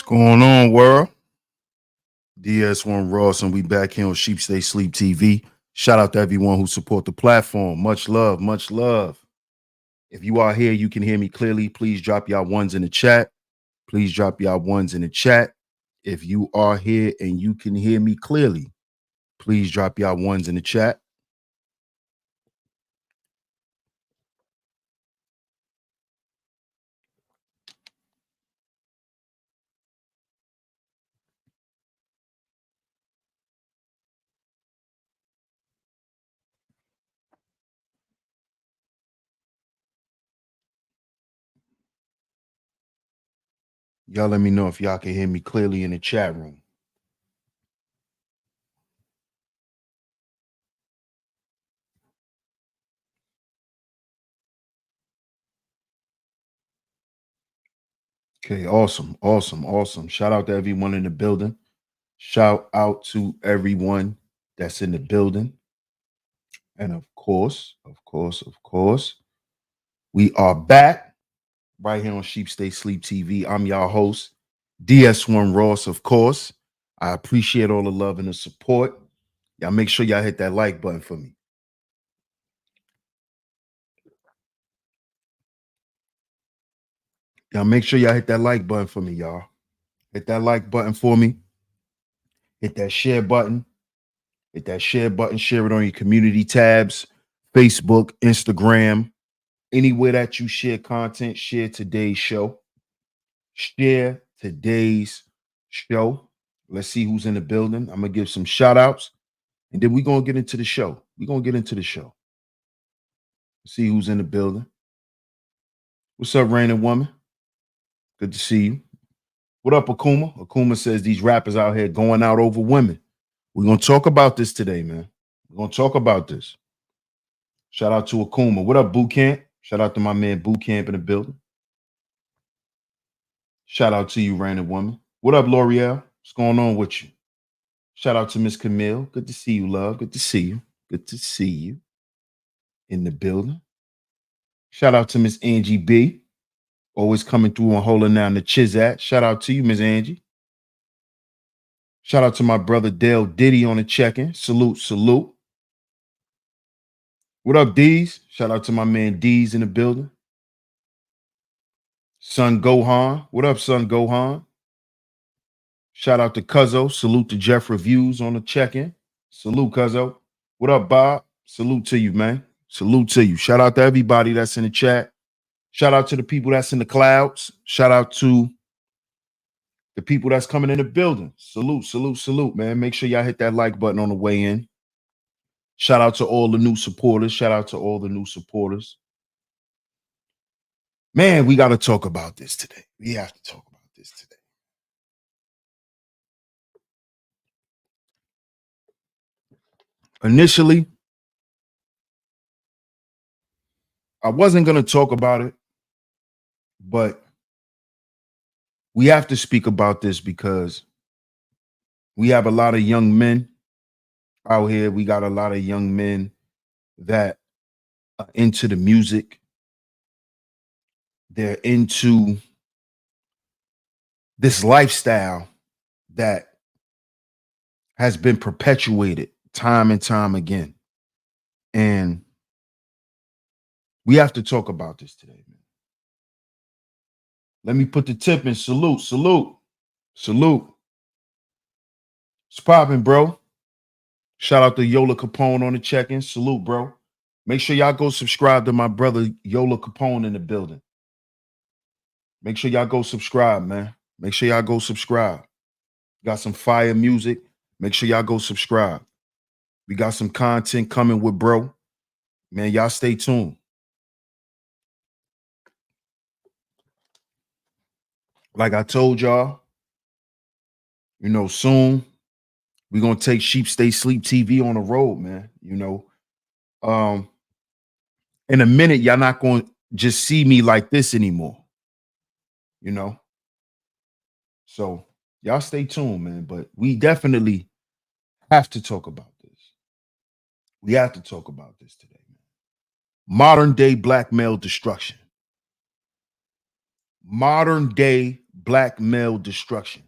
Going on, world? DS1 Ross, and we back here on Sheep Stay Sleep TV. Shout out to everyone who support the platform. Much love, much love. If you are here, you can hear me clearly. Please drop y'all ones in the chat. Please drop y'all ones in the chat. If you are here and you can hear me clearly, please drop y'all ones in the chat. Y'all let me know if y'all can hear me clearly in the chat room. Okay, awesome, awesome, awesome. Shout out to everyone in the building. Shout out to everyone that's in the building. And of course, we are back right here on Sheep Stay Sleep TV. I'm y'all host, DS1 Ross, of course. I appreciate all the love and the support. Y'all make sure y'all hit that like button for me. Y'all make sure y'all hit that like button for me, y'all. Hit that like button for me. Hit that share button. Hit that share button. Share it on your community tabs, Facebook, Instagram, anywhere that you share content. Share today's show. Share today's show. Let's see who's in the building. I'm going to give some shout outs and then we're going to get into the show. We're going to get into the show. See who's in the building. What's up, Raining Woman? Good to see you. What up, Akuma? Akuma says these rappers out here going out over women. We're going to talk about this today, man. We're going to talk about this. Shout out to Akuma. What up, Boot Camp? Shout out to my man Boot Camp in the building. Shout out to you, Raining Woman. What up, L'Oreal? What's going on with you? Shout out to Miss Camille. Good to see you, love. Good to see you. Good to see you in the building. Shout out to Miss Angie B. Always coming through and holding down the Chizat. Shout out to you, Miss Angie. Shout out to my brother Dale Diddy on the check-in. Salute, salute. What up, D's? Shout out to my man D's in the building. Son Gohan. What up, Son Gohan? Shout out to Cuzzo. Salute to Jeff Reviews on the check-in. Salute, Cuzzo. What up, Bob? Salute to you, man. Salute to you. Shout out to everybody that's in the chat. Shout out to the people that's in the clouds. Shout out to the people that's coming in the building. Salute, salute, salute, man. Make sure y'all hit that like button on the way in. Shout out to all the new supporters. Shout out to all the new supporters. Man, we got to talk about this today. We have to talk about this today. Initially, I wasn't going to talk about it, but we have to speak about this because we have a lot of young men out here. We got a lot of young men that are into the music. They're into this lifestyle that has been perpetuated time and time again. And we have to talk about this today, man. Let me put the tip in. Salute, salute, salute. It's popping, bro. Shout out to Yola Capone on the check-in. Salute, bro. Make sure y'all go subscribe to my brother Yola Capone in the building. Make sure y'all go subscribe, man. Make sure y'all go subscribe. Got some fire music. Make sure y'all go subscribe. We got some content coming with bro. Man, y'all stay tuned. Like I told y'all, you know, soon we're going to take Sheep Stay Sleep TV on the road, man. You know, in a minute, y'all not going to just see me like this anymore, you know. So y'all stay tuned, man. But we definitely have to talk about this. We have to talk about this today, man. Modern day black male destruction. Modern day black male destruction,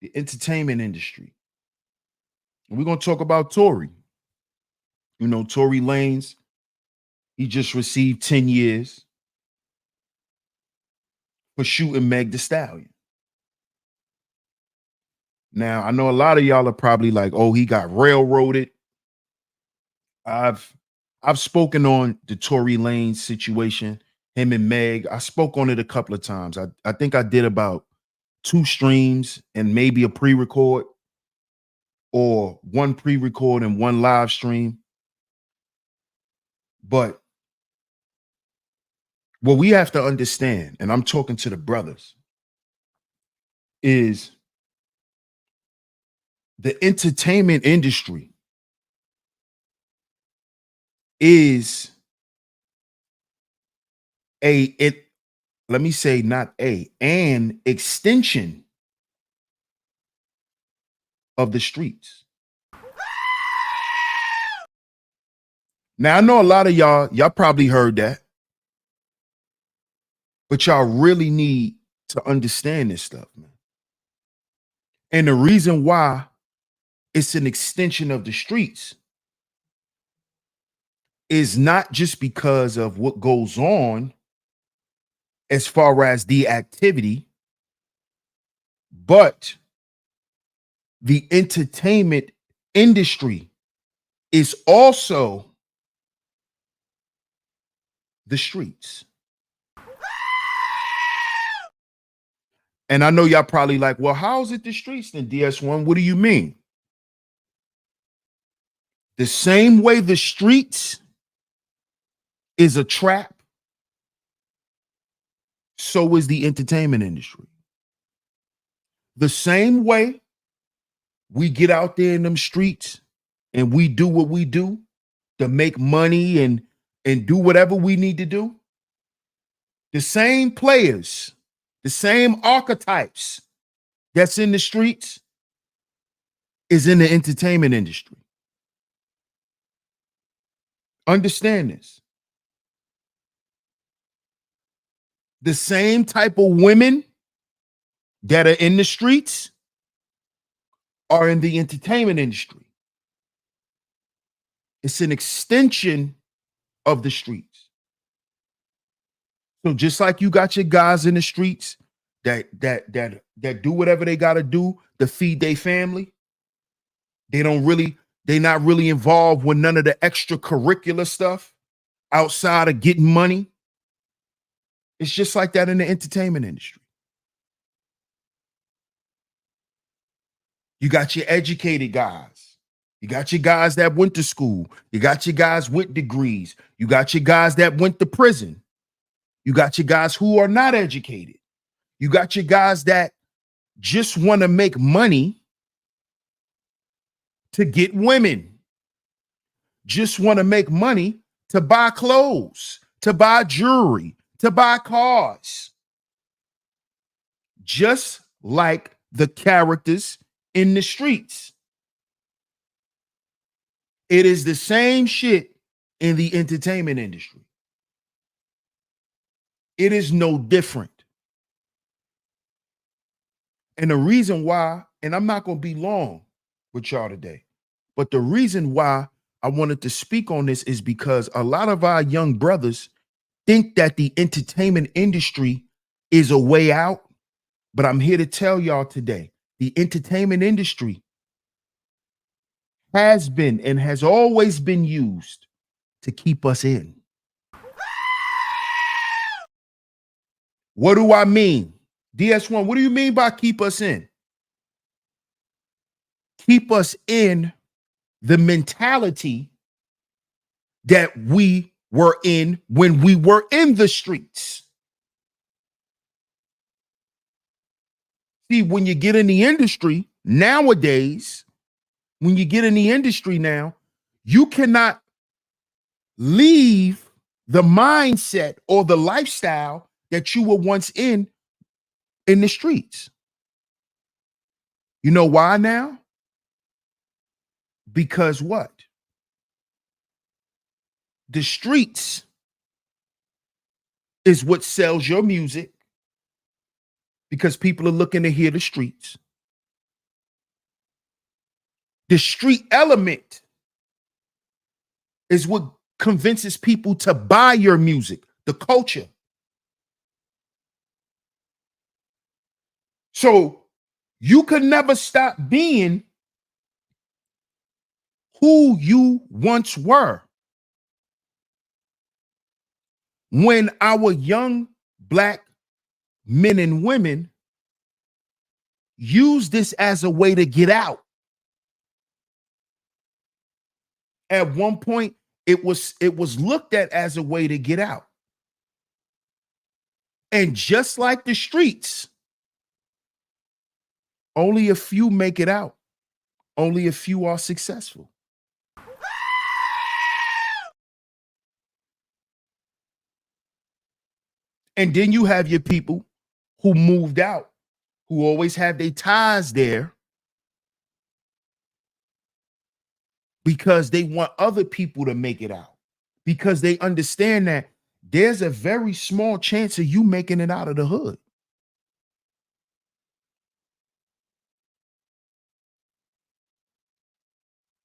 the entertainment industry. And we're going to talk about Tory. You know, Tory Lanez, he just received 10 years for shooting Meg Thee Stallion. Now, I know a lot of y'all are probably like, oh, he got railroaded. I've spoken on the Tory Lanez situation, him and Meg. I spoke on it a couple of times. I think I did about 2 streams and maybe a pre-record, or 1 pre-record and 1 live stream. But what we have to understand, and I'm talking to the brothers, is the entertainment industry is let me say not an extension of the streets. Now, I know a lot of y'all probably heard that, but y'all really need to understand this stuff, man. And the reason why it's an extension of the streets is not just because of what goes on as far as the activity, but the entertainment industry is also the streets. And I know y'all probably like, well, how is it the streets then, DS1? What do you mean? The same way the streets is a trap, so is the entertainment industry. The same way we get out there in them streets and we do what we do to make money and do whatever we need to do, the same players, the same archetypes that's in the streets is in the entertainment industry. Understand this. The same type of women that are in the streets are in the entertainment industry. It's an extension of the streets. So just like you got your guys in the streets that do whatever they got to do to feed their family, they're not really involved with none of the extracurricular stuff outside of getting money. It's just like that in the entertainment industry. You got your educated guys. You got your guys that went to school. You got your guys with degrees. You got your guys that went to prison. You got your guys who are not educated. You got your guys that just want to make money to get women. Just want to make money to buy clothes, to buy jewelry, to buy cars. Just like the characters in the streets. It is the same shit in the entertainment industry. It is no different. And the reason why, and I'm not going to be long with y'all today, but the reason why I wanted to speak on this is because a lot of our young brothers think that the entertainment industry is a way out. But I'm here to tell y'all today, the entertainment industry has been and has always been used to keep us in. What do I mean? DS1, what do you mean by keep us in? Keep us in the mentality that we were in when we were in the streets. See, when you get in the industry nowadays, when you get in the industry now, you cannot leave the mindset or the lifestyle that you were once in the streets. You know why now? Because what? The streets is what sells your music. because people are looking to hear the streets. The street element is what convinces people to buy your music, the culture. So you could never stop being who you once were. When our young Black men and women use this as a way to get out. At one point, it was looked at as a way to get out. And just like the streets, only a few make it out. Only a few are successful. And then you have your people who moved out, who always have their ties there because they want other people to make it out, because they understand that there's a very small chance of you making it out of the hood.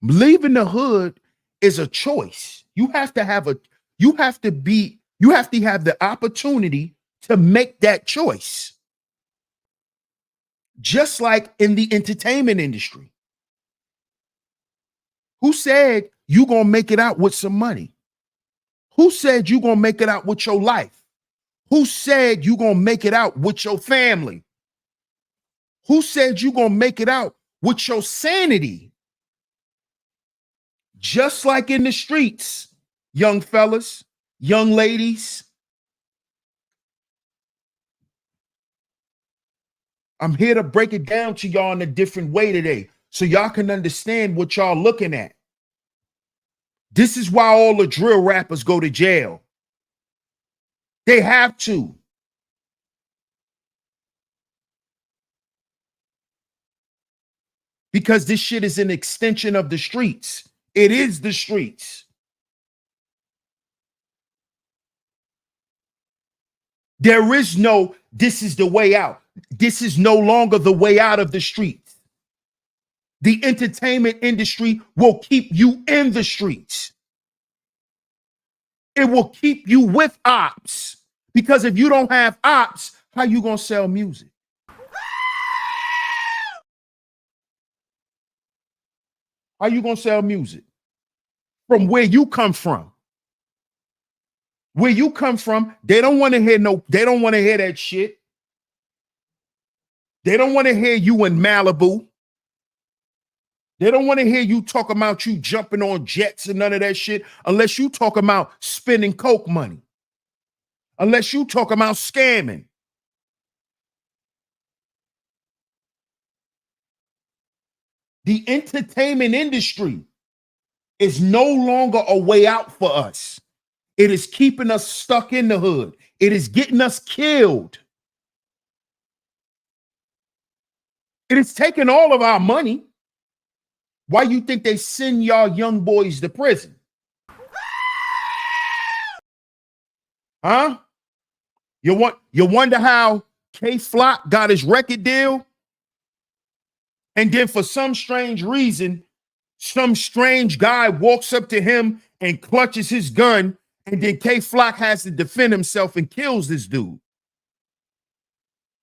Leaving the hood is a choice. You have to have the opportunity to make that choice. Just like in the entertainment industry. Who said you gonna make it out with some money? Who said you gonna make it out with your life? Who said you gonna make it out with your family? Who said you gonna make it out with your sanity? Just like in the streets, young fellas, young ladies. I'm here to break it down to y'all in a different way today so y'all can understand what y'all looking at. This is why all the drill rappers go to jail. They have to. Because this shit is an extension of the streets. It is the streets. There is no, this is the way out. This is no longer the way out of the streets. The entertainment industry will keep you in the streets. It will keep you with ops. Because if you don't have ops, how you gonna sell music? How you gonna sell music? From where you come from. Where you come from, they don't want to hear they don't want to hear that shit. They don't want to hear you in Malibu. They don't want to hear you talk about you jumping on jets and none of that shit unless you talk about spending coke money. Unless you talk about scamming. The entertainment industry is no longer a way out for us. It is keeping us stuck in the hood. It is getting us killed. It is taking all of our money. Why you think they send y'all young boys to prison? Huh? You wonder how K-Flock got his record deal? And then for some strange reason, some strange guy walks up to him and clutches his gun, and then K-Flock has to defend himself and kills this dude.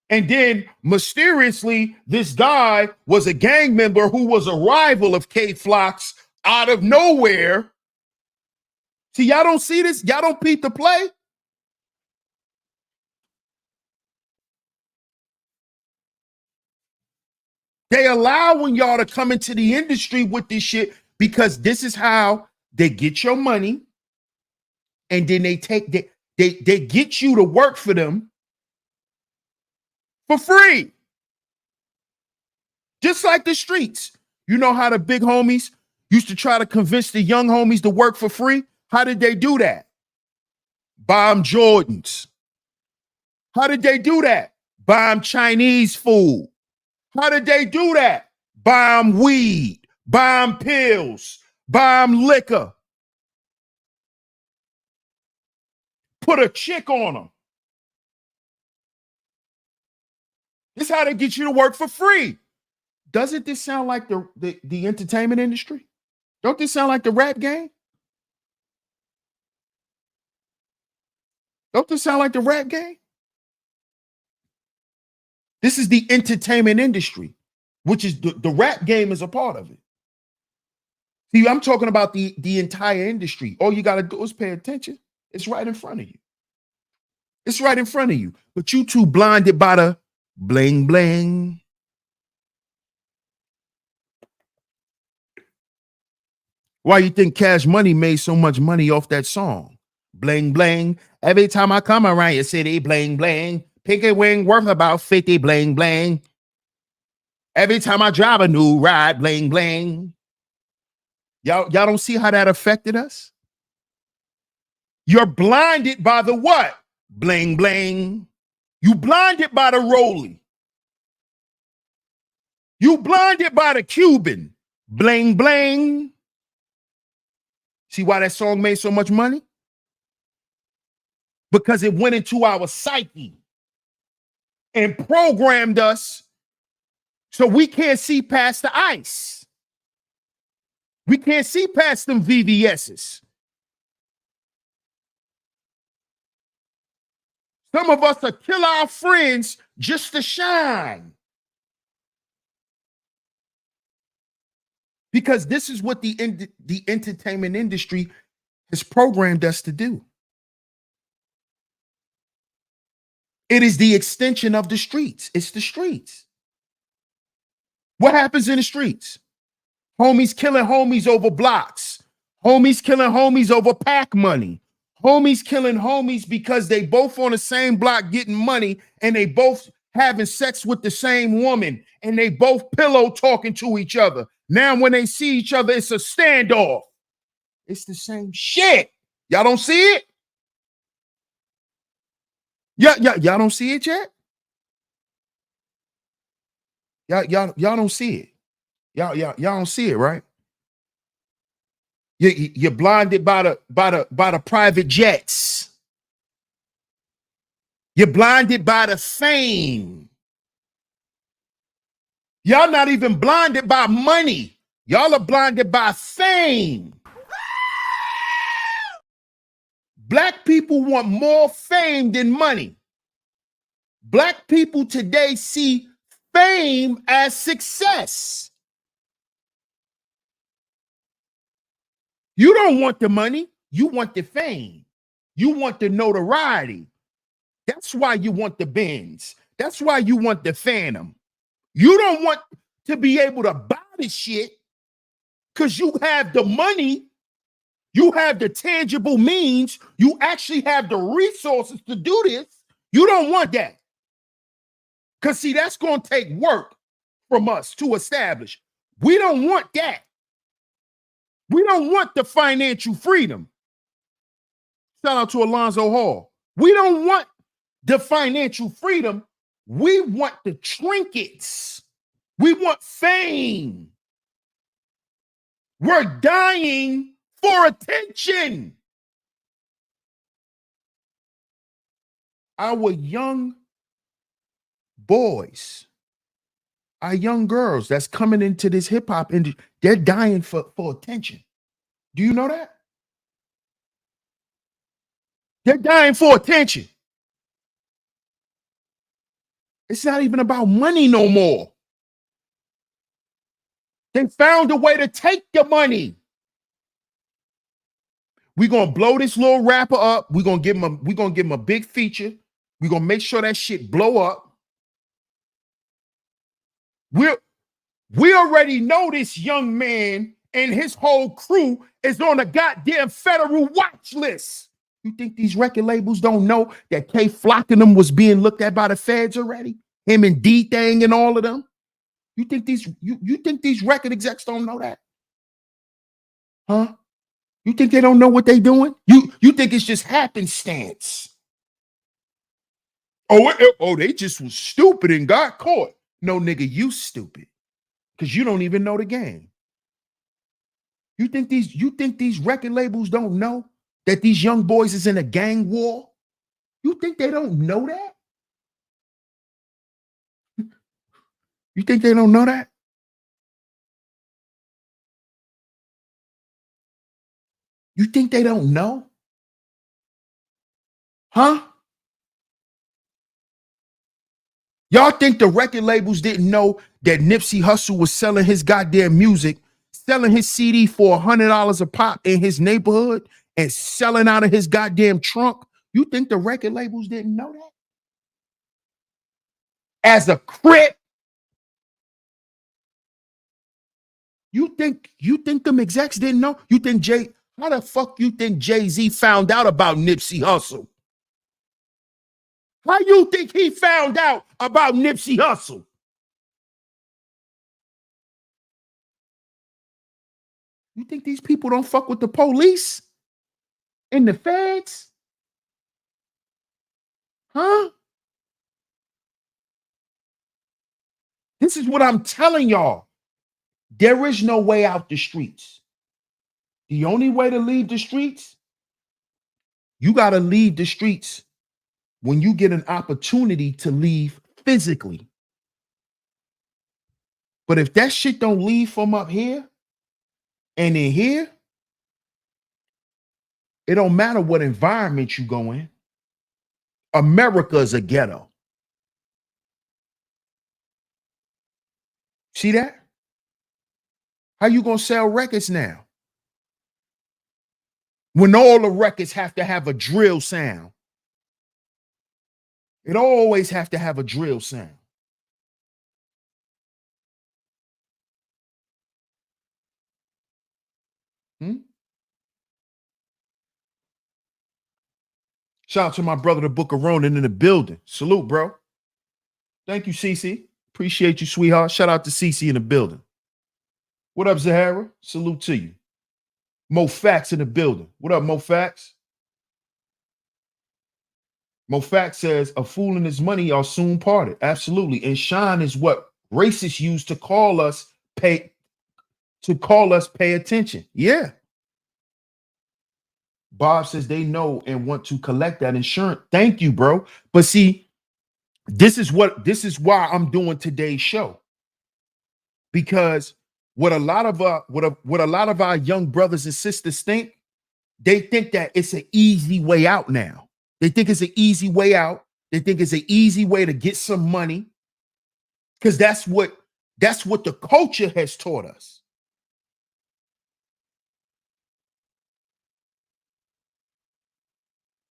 And then mysteriously, this guy was a gang member who was a rival of K-Flock's out of nowhere. See, y'all don't see this? Y'all don't peep the play? They allowing y'all to come into the industry with this shit because this is how they get your money, and then they get you to work for them for free. Just like the streets. You know how the big homies used to try to convince the young homies to work for free? How did they do that? Buy them Jordans. How did they do that? Buy them Chinese food. How did they do that? Buy them weed. Buy them pills. Buy them liquor. Put a chick on them. This is how they get you to work for free. Doesn't this sound like the entertainment industry? Don't this sound like the rap game? Don't this sound like the rap game? This is the entertainment industry, which is the rap game is a part of it. See, I'm talking about the entire industry. All you got to do is pay attention. It's right in front of you. It's right in front of you. But you too blinded by the bling bling. Why you think Cash Money made so much money off that song? Bling bling. Every time I come around your city, bling bling. Picket wing worth about 50, bling bling. Every time I drive a new ride, bling bling. Y'all don't see how that affected us? You're blinded by the what? Bling bling. You blinded by the Rollie. You blinded by the Cuban. Bling bling. See why that song made so much money? Because it went into our psyche and programmed us so we can't see past the ice. We can't see past them VVS's. Some of us will kill our friends just to shine. Because this is what the entertainment industry has programmed us to do. It is the extension of the streets. It's the streets. What happens in the streets? Homies killing homies over blocks. Homies killing homies over pack money. Homies killing homies because they both on the same block getting money and they both having sex with the same woman and they both pillow talking to each other. Now when they see each other, it's a standoff. It's the same shit. Y'all don't see it? Y'all don't see it yet? Y'all don't see it. Y'all don't see it, right? You're blinded by the private jets. You're blinded by the fame. Y'all not even blinded by money. Y'all are blinded by fame. Black people want more fame than money. Black people today see fame as success. You don't want the money. You want the fame. You want the notoriety. That's why you want the Benz. That's why you want the Phantom. You don't want to be able to buy the shit because you have the money. You have the tangible means. You actually have the resources to do this. You don't want that. Because, see, that's going to take work from us to establish. We don't want that. We don't want the financial freedom. Shout out to Alonzo Hall. We don't want the financial freedom. We want the trinkets. We want fame. We're dying for attention. Our young boys, our young girls that's coming into this hip hop industry, they're dying for attention. Do you know that? They're dying for attention. It's not even about money no more. They found a way to take the money. We're gonna blow this little rapper up. We're gonna give him a big feature. We're gonna make sure that shit blow up. We already know this young man and his whole crew is on a goddamn federal watch list. You think these record labels don't know that K Flock and them was being looked at by the feds already? Him and D-Thang and all of them? You think these record execs don't know that? Huh? You think they don't know what they doing? You think it's just happenstance? Oh, they just was stupid and got caught. No, nigga, you stupid. Because you don't even know the game. You think these record labels don't know that these young boys is in a gang war? You think they don't know that? You think they don't know that? You think they don't know? Huh? Y'all think the record labels didn't know that Nipsey Hussle was selling his goddamn music, selling his CD for $100 a pop in his neighborhood and selling out of his goddamn trunk? You think the record labels didn't know that? As a Crip, you think them execs didn't know? You think how the fuck you think Jay-Z found out about Nipsey Hussle? How you think he found out about Nipsey Hussle? You think these people don't fuck with the police and the feds? Huh? This is what I'm telling y'all. There is no way out the streets. The only way to leave the streets, you got to leave the streets when you get an opportunity to leave physically. But if that shit don't leave from up here and in here, it don't matter what environment you go in. America is a ghetto. See that? How you gonna sell records now? When all the records have to have a drill sound. It always have to have a drill sound. Shout out to my brother, the Book of Ronan in the building. Salute, bro. Thank you, Cece. Appreciate you, sweetheart. Shout out to Cece in the building. What up, Zahara? Salute to you. Mo Fax in the building. What up, Mo Fax? Mo Fax says, a fool and his money are soon parted. Absolutely. And shine is what racists use to call us pay attention. Yeah. Bob says they know and want to collect that insurance. Thank you, bro. But see, this is why I'm doing today's show. Because what a lot of our young brothers and sisters think, they think that it's an easy way out now. They think it's an easy way out. They think it's an easy way to get some money. Because that's what the culture has taught us.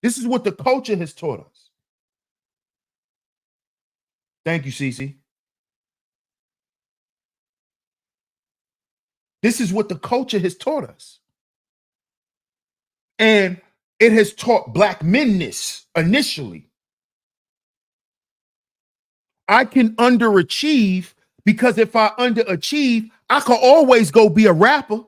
This is what the culture has taught us. Thank you, Cece. This is what the culture has taught us. And it has taught black men this initially. I can underachieve because if I underachieve, I could always go be a rapper.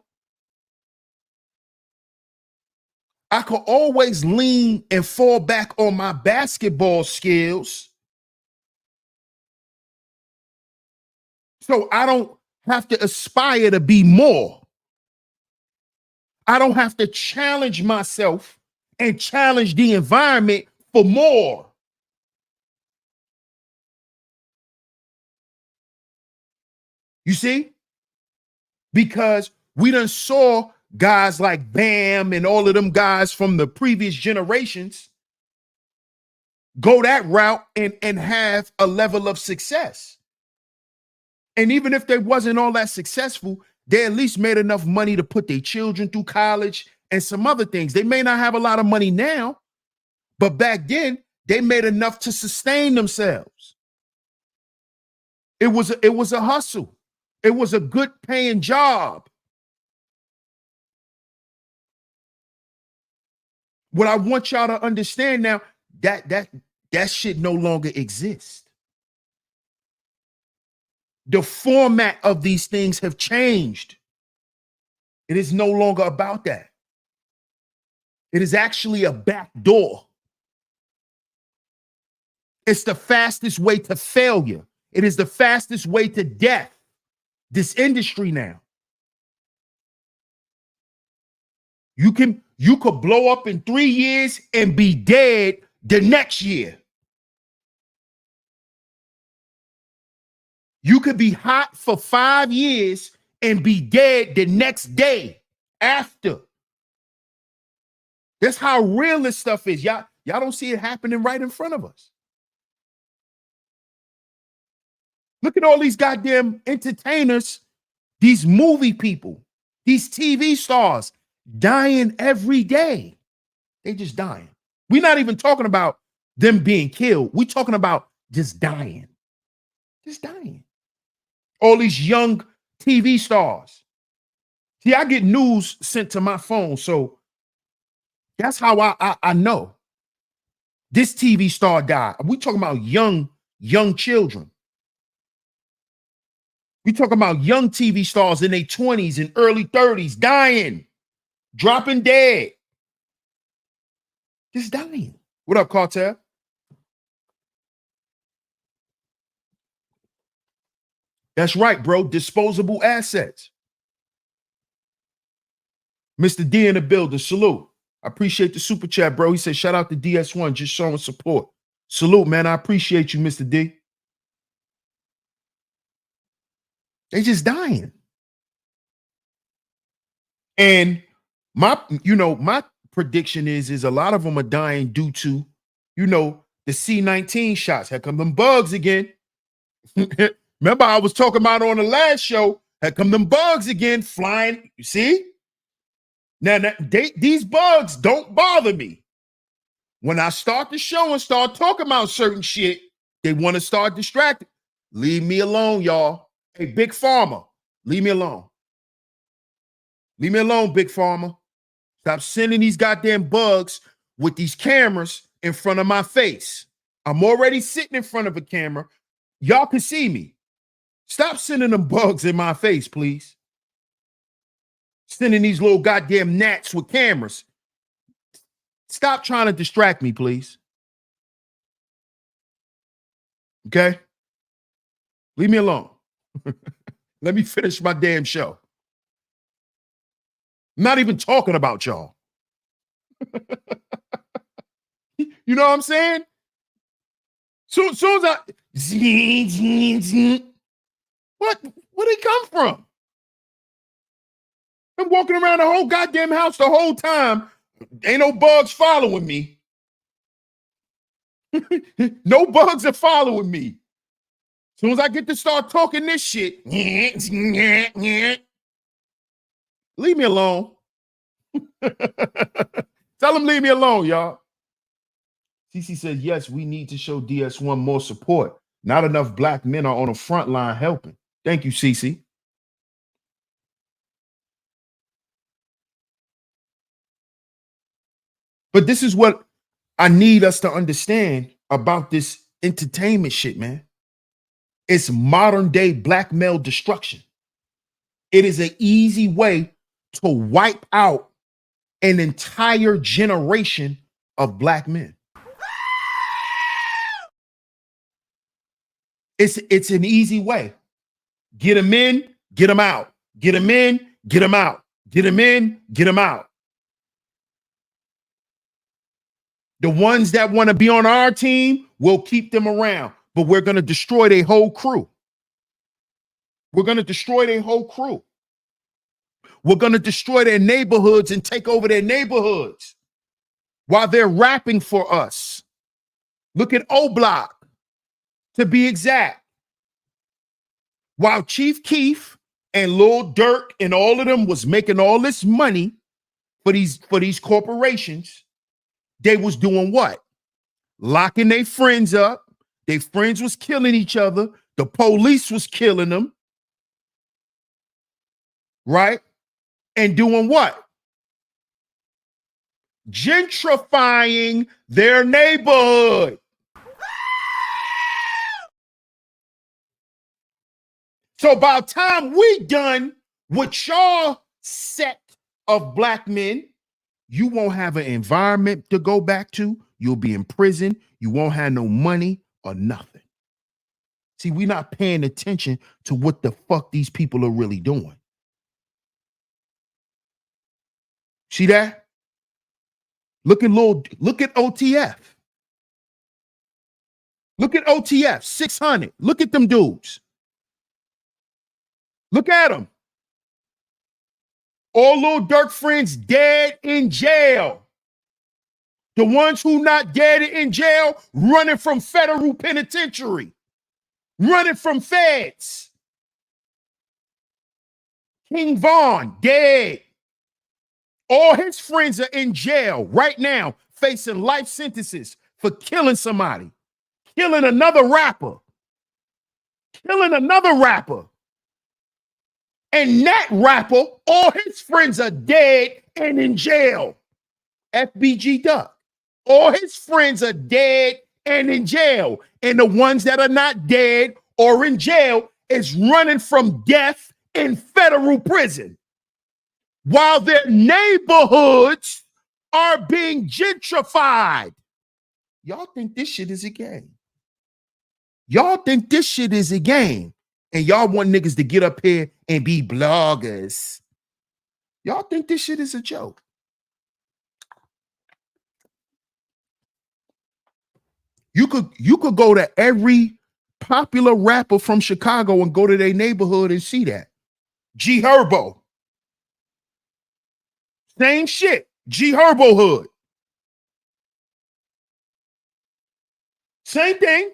I could always lean and fall back on my basketball skills. So I don't have to aspire to be more. I don't have to challenge myself and challenge the environment for more. You see? Because we done saw guys like Bam and all of them guys from the previous generations go that route and have a level of success. And even if they wasn't all that successful, they at least made enough money to put their children through college and some other things. They may not have a lot of money now, but back then they made enough to sustain themselves. It was a hustle. It was a good paying job. What I want y'all to understand now, that shit no longer exists. The format of these things have changed. It is no longer about that. It is actually a back door. It's the fastest way to failure. It is the fastest way to death. This industry now. You could blow up in 3 years and be dead the next year. You could be hot for 5 years and be dead the next day after. That's how real this stuff is. Y'all don't see it happening right in front of us. Look at all these goddamn entertainers, these movie people, these TV stars dying every day. They just dying. We're not even talking about them being killed. We're talking about just dying. Just dying. All these young TV stars. See, I get news sent to my phone, so that's how I know. This TV star died. We talking about young children. We talking about young TV stars in their 20s and early 30s dying, dropping dead. Just dying. What up, Cartel? That's right, bro. Disposable assets. Mr. D in the building. Salute. I appreciate the super chat, bro. He said, shout out to DS1, just showing support. Salute, man. I appreciate you, Mr. D. They just dying. And my prediction is a lot of them are dying due to, the C-19 shots. Here come them bugs again. Remember, I was talking about on the last show, here come them bugs again flying. You see? Now, these bugs don't bother me. When I start the show and start talking about certain shit, they want to start distracting. Leave me alone, y'all. Hey, Big Pharma, leave me alone. Leave me alone, Big Pharma. Stop sending these goddamn bugs with these cameras in front of my face. I'm already sitting in front of a camera. Y'all can see me. Stop sending them bugs in my face, please. Sending these little goddamn gnats with cameras. Stop trying to distract me, please. Okay? Leave me alone. Let me finish my damn show. I'm not even talking about y'all. You know what I'm saying? Soon as I... Where they come from? I'm walking around the whole goddamn house the whole time. Ain't no bugs following me. No bugs are following me. As soon as I get to start talking this shit, leave me alone. Tell them leave me alone, y'all. CC said, yes, we need to show DS1 more support. Not enough black men are on the front line helping. Thank you, CC. But this is what I need us to understand about this entertainment shit, man. It's modern day black male destruction. It is an easy way to wipe out an entire generation of black men. It's an easy way. Get them in, get them out. Get them in, get them out. Get them in, get them out. The ones that want to be on our team, we'll keep them around, but we're going to destroy their whole crew. We're going to destroy their whole crew. We're going to destroy their neighborhoods and take over their neighborhoods while they're rapping for us. Look at O-Block, to be exact. While Chief Keef and Lil Durk and all of them was making all this money for these corporations, they was doing what? Locking their friends up. Their friends was killing each other. The police was killing them. Right? And doing what? Gentrifying their neighborhood. So by the time we done with your set of black men, you won't have an environment to go back to. You'll be in prison. You won't have no money or nothing. See, we're not paying attention to what the fuck these people are really doing. See that? Look at OTF. Look at OTF, 600. Look at them dudes. Look at them. All Lil Durk friends dead in jail. The ones who not dead in jail running from federal penitentiary, running from feds. King Von dead. All his friends are in jail right now, facing life sentences for killing somebody, killing another rapper, And that rapper, all his friends are dead and in jail. FBG Duck. All his friends are dead and in jail. And the ones that are not dead or in jail is running from death in federal prison. While their neighborhoods are being gentrified. Y'all think this shit is a game. Y'all think this shit is a game. And y'all want niggas to get up here and be bloggers. Y'all think this shit is a joke. You could go to every popular rapper from Chicago and go to their neighborhood and see that. G Herbo. Same shit. G Herbo hood. Same thing.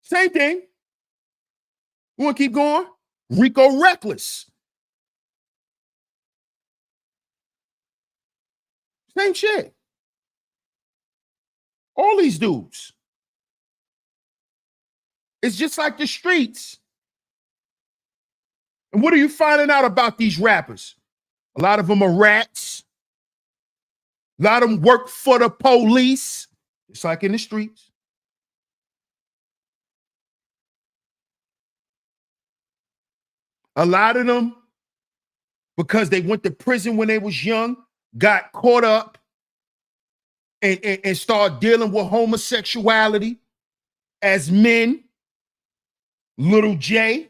Same thing. We want to keep going? Rico Reckless. Same shit. All these dudes. It's just like the streets. And what are you finding out about these rappers? A lot of them are rats. A lot of them work for the police. It's like in the streets. A lot of them, because they went to prison when they was young, got caught up and started dealing with homosexuality as men. Little J,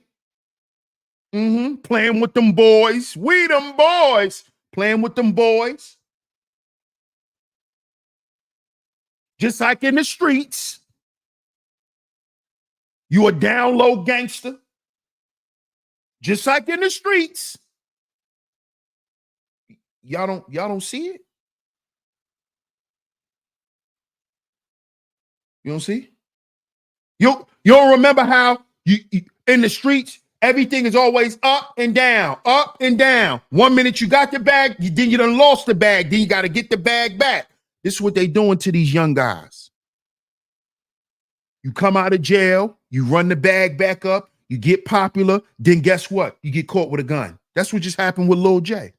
playing with them boys. We them boys, playing with them boys. Just like in the streets. You a down low gangster. Just like in the streets. Y'all don't see it? You don't see? You don't remember how you in the streets, everything is always up and down, up and down. 1 minute you got the bag, then you done lost the bag, then you got to get the bag back. This is what they doing to these young guys. You come out of jail, you run the bag back up, you get popular, then guess what? You get caught with a gun. That's what just happened with Lil J.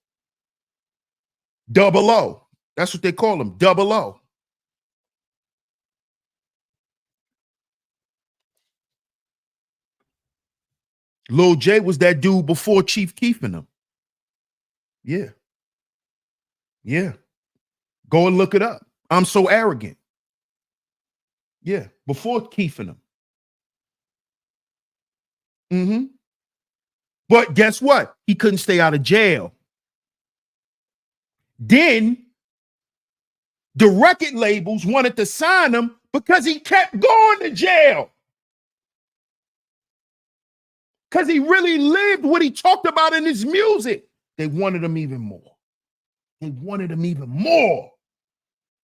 Double O. That's what they call him, double O. Lil J was that dude before Chief Keef and them. Yeah. Yeah. Go and look it up. I'm so arrogant. Yeah. Before Keef and them. But guess what? He couldn't stay out of jail. Then the record labels wanted to sign him because he kept going to jail. Because he really lived what he talked about in his music. They wanted him even more. They wanted him even more.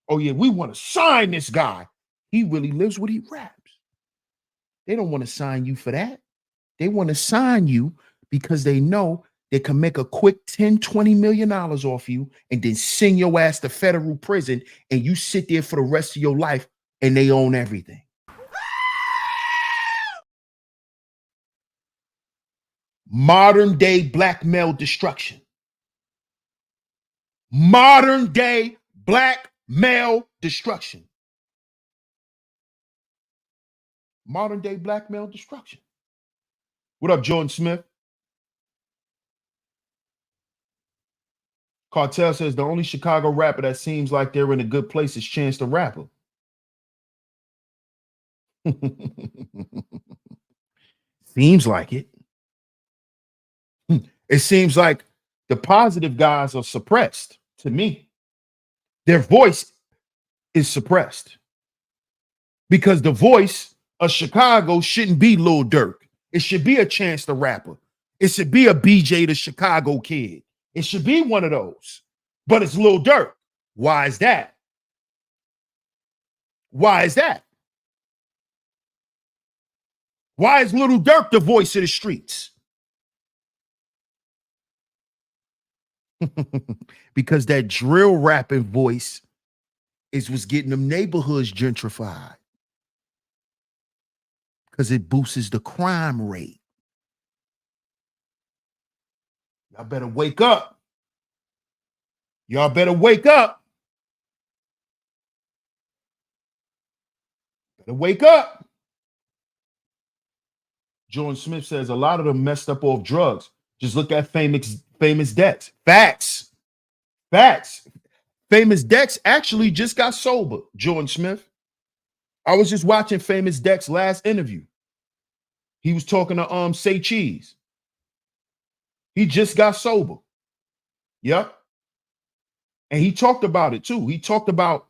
Oh, yeah, we want to sign this guy. He really lives what he raps. They don't want to sign you for that. They want to sign you because they know they can make a quick $10, $20 million off you and then send your ass to federal prison and you sit there for the rest of your life and they own everything. Modern day black male destruction. Modern day black male destruction. Modern day black male destruction. What up, Jordan Smith? Cartel says the only Chicago rapper that seems like they're in a good place is Chance the Rapper. Seems like it. It seems like the positive guys are suppressed to me. Their voice is suppressed because the voice of Chicago shouldn't be Lil Durk. It should be a Chance the Rapper. It should be a BJ the Chicago Kid. It should be one of those. But it's Lil Durk. Why is that? Why is that? Why is Little Durk the voice of the streets? Because that drill rapping voice is what's getting them neighborhoods gentrified. Because it boosts the crime rate. Y'all better wake up. Y'all better wake up. Better wake up. Jordan Smith says a lot of them messed up off drugs. Just look at famous Dex. Facts. Facts. Famous Dex actually just got sober, Jordan Smith. I was just watching Famous Dex last interview. He was talking to Say Cheese. He just got sober. Yep. And he talked about it too. He talked about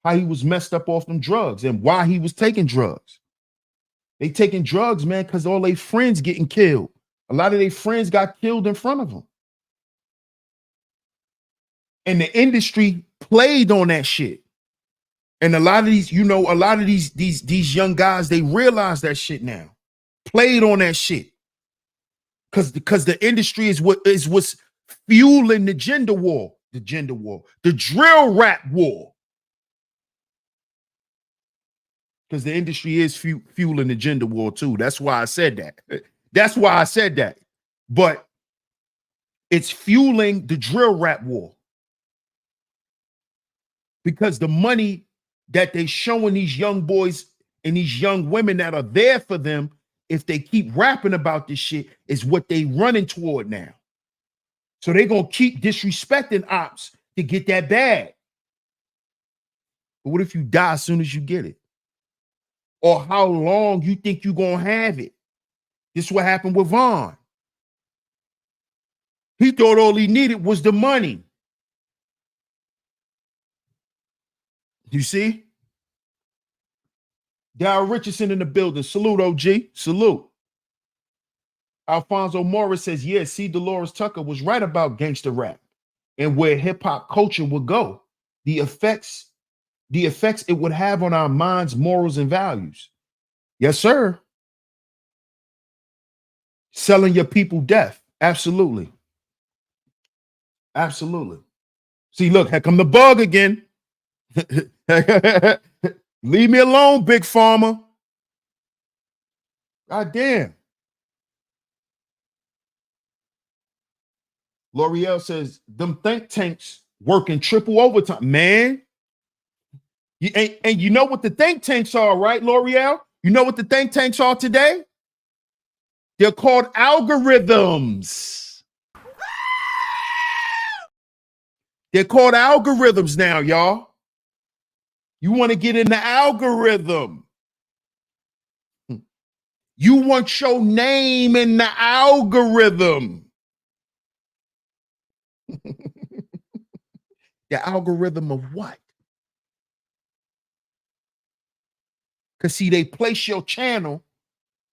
how he was messed up off them drugs and why he was taking drugs. They taking drugs, man, because all their friends getting killed. A lot of their friends got killed in front of them. And the industry played on that shit. And a lot of these, you know, a lot of these young guys, they realize that shit now. Played on that shit. Because the industry is what's fueling the gender war, the drill rap war. Because the industry is fueling the gender war too. That's why I said that. That's why I said that. But it's fueling the drill rap war. Because the money that they showing these young boys and these young women that are there for them, if they keep rapping about this shit, is what they running toward now. So they're going to keep disrespecting ops to get that bag. But what if you die as soon as you get it? Or how long you think you're going to have it? This is what happened with Vaughn. He thought all he needed was the money. You see? Darryl Richardson in the building. Salute, OG. Salute. Alfonso Morris says, yeah, C. Dolores Tucker was right about gangster rap and where hip-hop culture would go. The effects it would have on our minds, morals, and values. Yes, sir. Selling your people death. Absolutely. Absolutely. See, look, here come the bug again. Leave me alone, Big Pharma. God damn. L'Oreal says, them think tanks working triple overtime. Man, and you know what the think tanks are, right, L'Oreal? You know what the think tanks are today? They're called algorithms. They're called algorithms now, y'all. You want to get in the algorithm. You want your name in the algorithm. The algorithm of what? Because see, they place your channel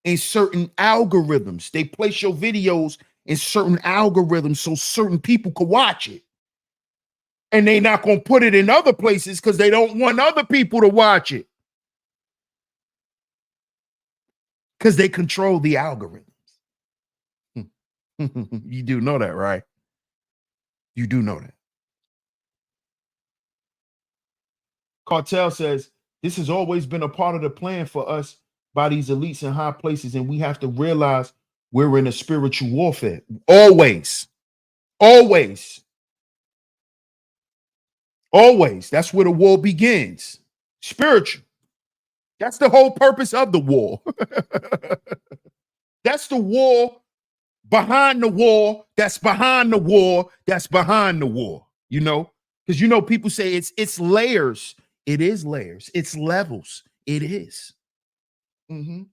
in certain algorithms. They place your videos in certain algorithms so certain people can watch it. And they're not going to put it in other places because they don't want other people to watch it. Because they control the algorithms. You do know that, right? You do know that. Cartel says, this has always been a part of the plan for us by these elites in high places, and we have to realize we're in a spiritual warfare. Always. Always. Always. That's where the war begins. Spiritual. That's the whole purpose of the war. That's the war behind the war. That's behind the war. That's behind the war. You know, because you know people say it's layers. It is layers. It's levels. It is. Mm-hmm.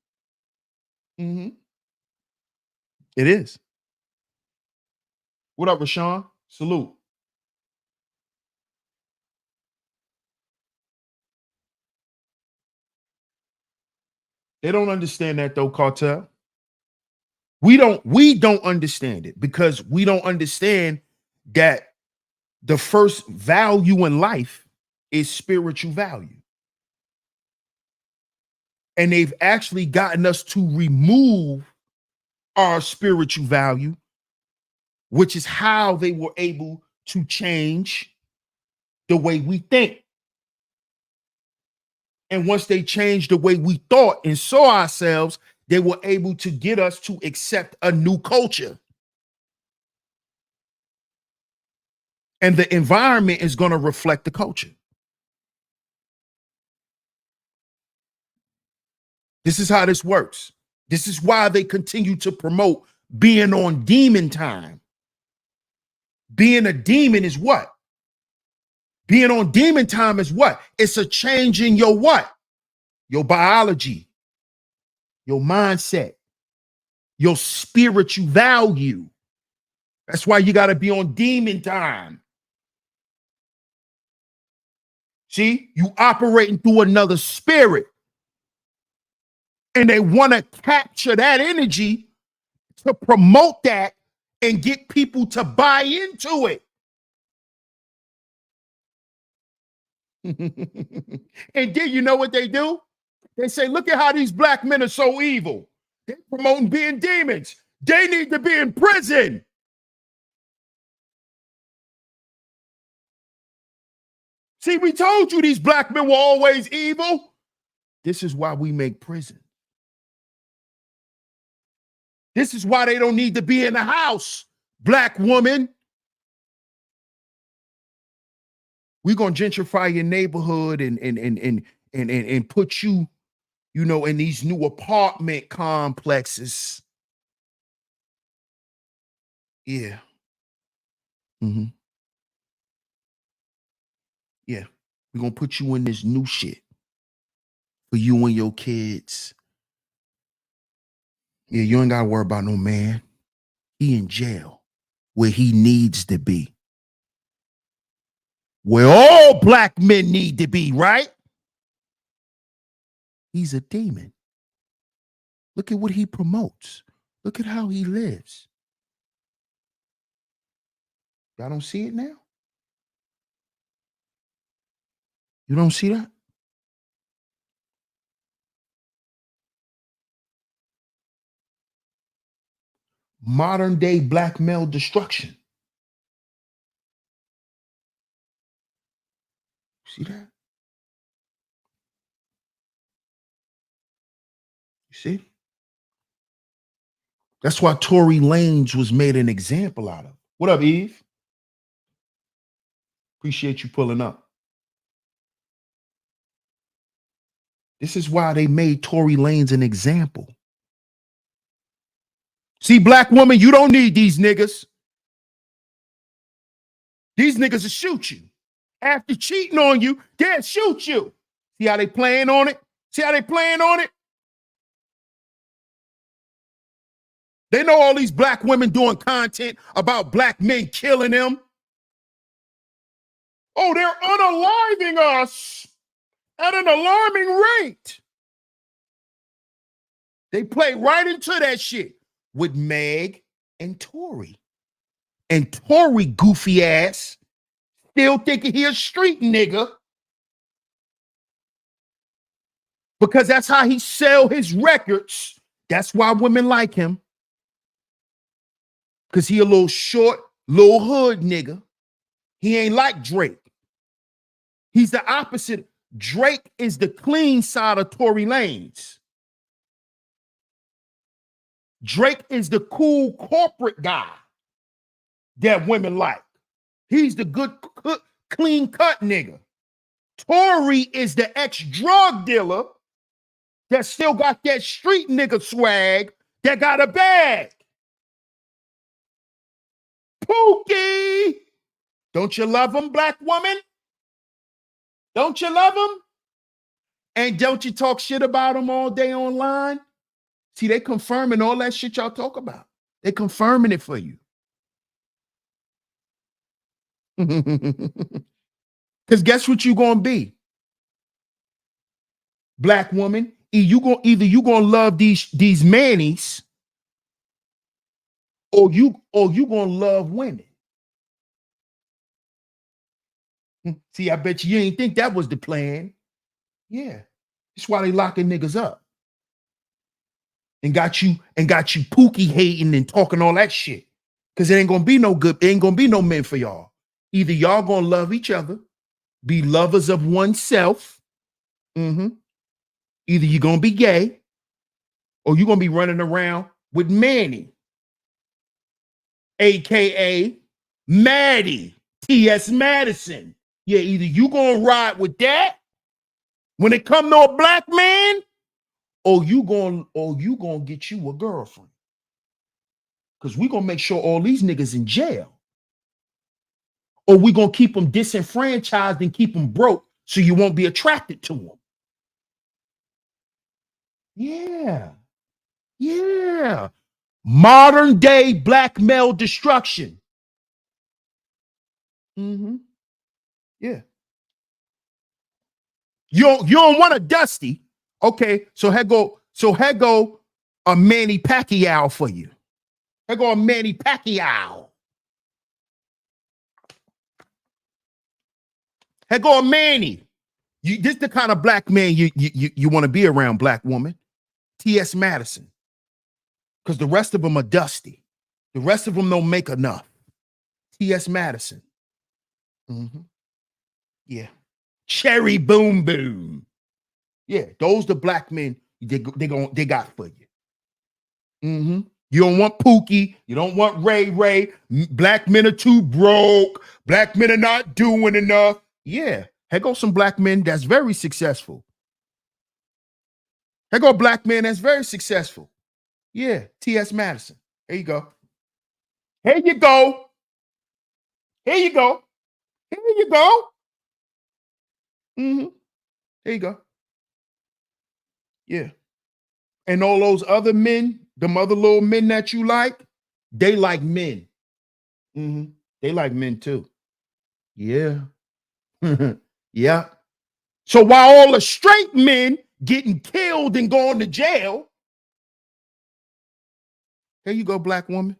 Mm-hmm. It is. What up, Rashawn? Salute. They don't understand that though, Cartel. We don't understand it because we don't understand that the first value in life is spiritual value. And they've actually gotten us to remove our spiritual value, which is how they were able to change the way we think. And once they changed the way we thought and saw ourselves, they were able to get us to accept a new culture. And the environment is going to reflect the culture. This is how this works. This is why they continue to promote being on demon time. Being a demon is what? Being on demon time is what? It's a change in your what? Your biology, your mindset, your spiritual value. That's why you got to be on demon time. See, you operating through another spirit. And they want to capture that energy to promote that and get people to buy into it. And then you know what they do? They say, look at how these black men are so evil. They're promoting being demons. They need to be in prison. See, we told you these black men were always evil. This is why we make prison. This is why they don't need to be in the house, black woman. We're gonna gentrify your neighborhood and put you, you know, in these new apartment complexes. Yeah. Mm-hmm. Yeah. We're gonna put you in this new shit for you and your kids. Yeah, you ain't gotta worry about no man. He in jail where he needs to be. Where all black men need to be, right? He's a demon. Look at what he promotes. Look at how he lives. Y'all don't see it now? You don't see that? Modern day black male destruction. See that? You see? That's why Tory Lanez was made an example out of. What up, Eve? Appreciate you pulling up. This is why they made Tory Lanez an example. See, black woman, you don't need these niggas. These niggas will shoot you. After cheating on you, they'll shoot you. See how they playing on it? See how they playing on it? They know all these black women doing content about black men killing them. Oh, they're unaliving us at an alarming rate. They play right into that shit with Meg and Tory. And Tory, goofy ass, still thinking he a street nigga. Because that's how he sell his records. That's why women like him. Because he a little short, little hood nigga. He ain't like Drake. He's the opposite. Drake is the clean side of Tory Lanez. Drake is the cool corporate guy that women like. He's the good, clean cut nigga. Tory is the ex-drug dealer that still got that street nigga swag that got a bag. Pookie! Don't you love him, black woman? Don't you love him? And don't you talk shit about him all day online? See, they confirming all that shit y'all talk about. They confirming it for you. Because guess what you gonna be? Black woman, either you gonna love these mannies, or you gonna love women. See, I bet you ain't think that was the plan. Yeah. That's why they locking niggas up and got you pookie hating and talking all that shit. Cause it ain't gonna be no good, it ain't gonna be no men for y'all. Either y'all gonna love each other, be lovers of oneself. Mm-hmm. Either you're gonna be gay or you're gonna be running around with Manny, aka Maddie, T.S. Madison. Yeah, either you gonna ride with that when it come to a black man, or you gonna get you a girlfriend. Because we gonna make sure all these niggas in jail. Or we gonna keep them disenfranchised and keep them broke so you won't be attracted to them. Yeah. Yeah. Modern day black male destruction. Mm-hmm. Yeah. You don't want a Dusty. Okay, so here go a Manny Pacquiao for you. Here go a Manny Pacquiao. Here go a Manny. This the kind of black man you want to be around, black woman. T.S. Madison. Because the rest of them are dusty. The rest of them don't make enough. T.S. Madison. Mm-hmm. Yeah. Cherry Boom Boom. Yeah, those the black men they got for you. Mm-hmm. You don't want Pookie. You don't want Ray Ray. Black men are too broke. Black men are not doing enough. Yeah. Here go some black men that's very successful. Here go a black man that's very successful. Yeah. T.S. Madison. Here you go. Here you go. Here you go. Here you go. Mm-hmm. Here you go. Yeah. And all those other men, them other little men that you like, they like men. Mm-hmm. They like men too. Yeah. Yeah. So while all the straight men getting killed and going to jail, here you go, black woman.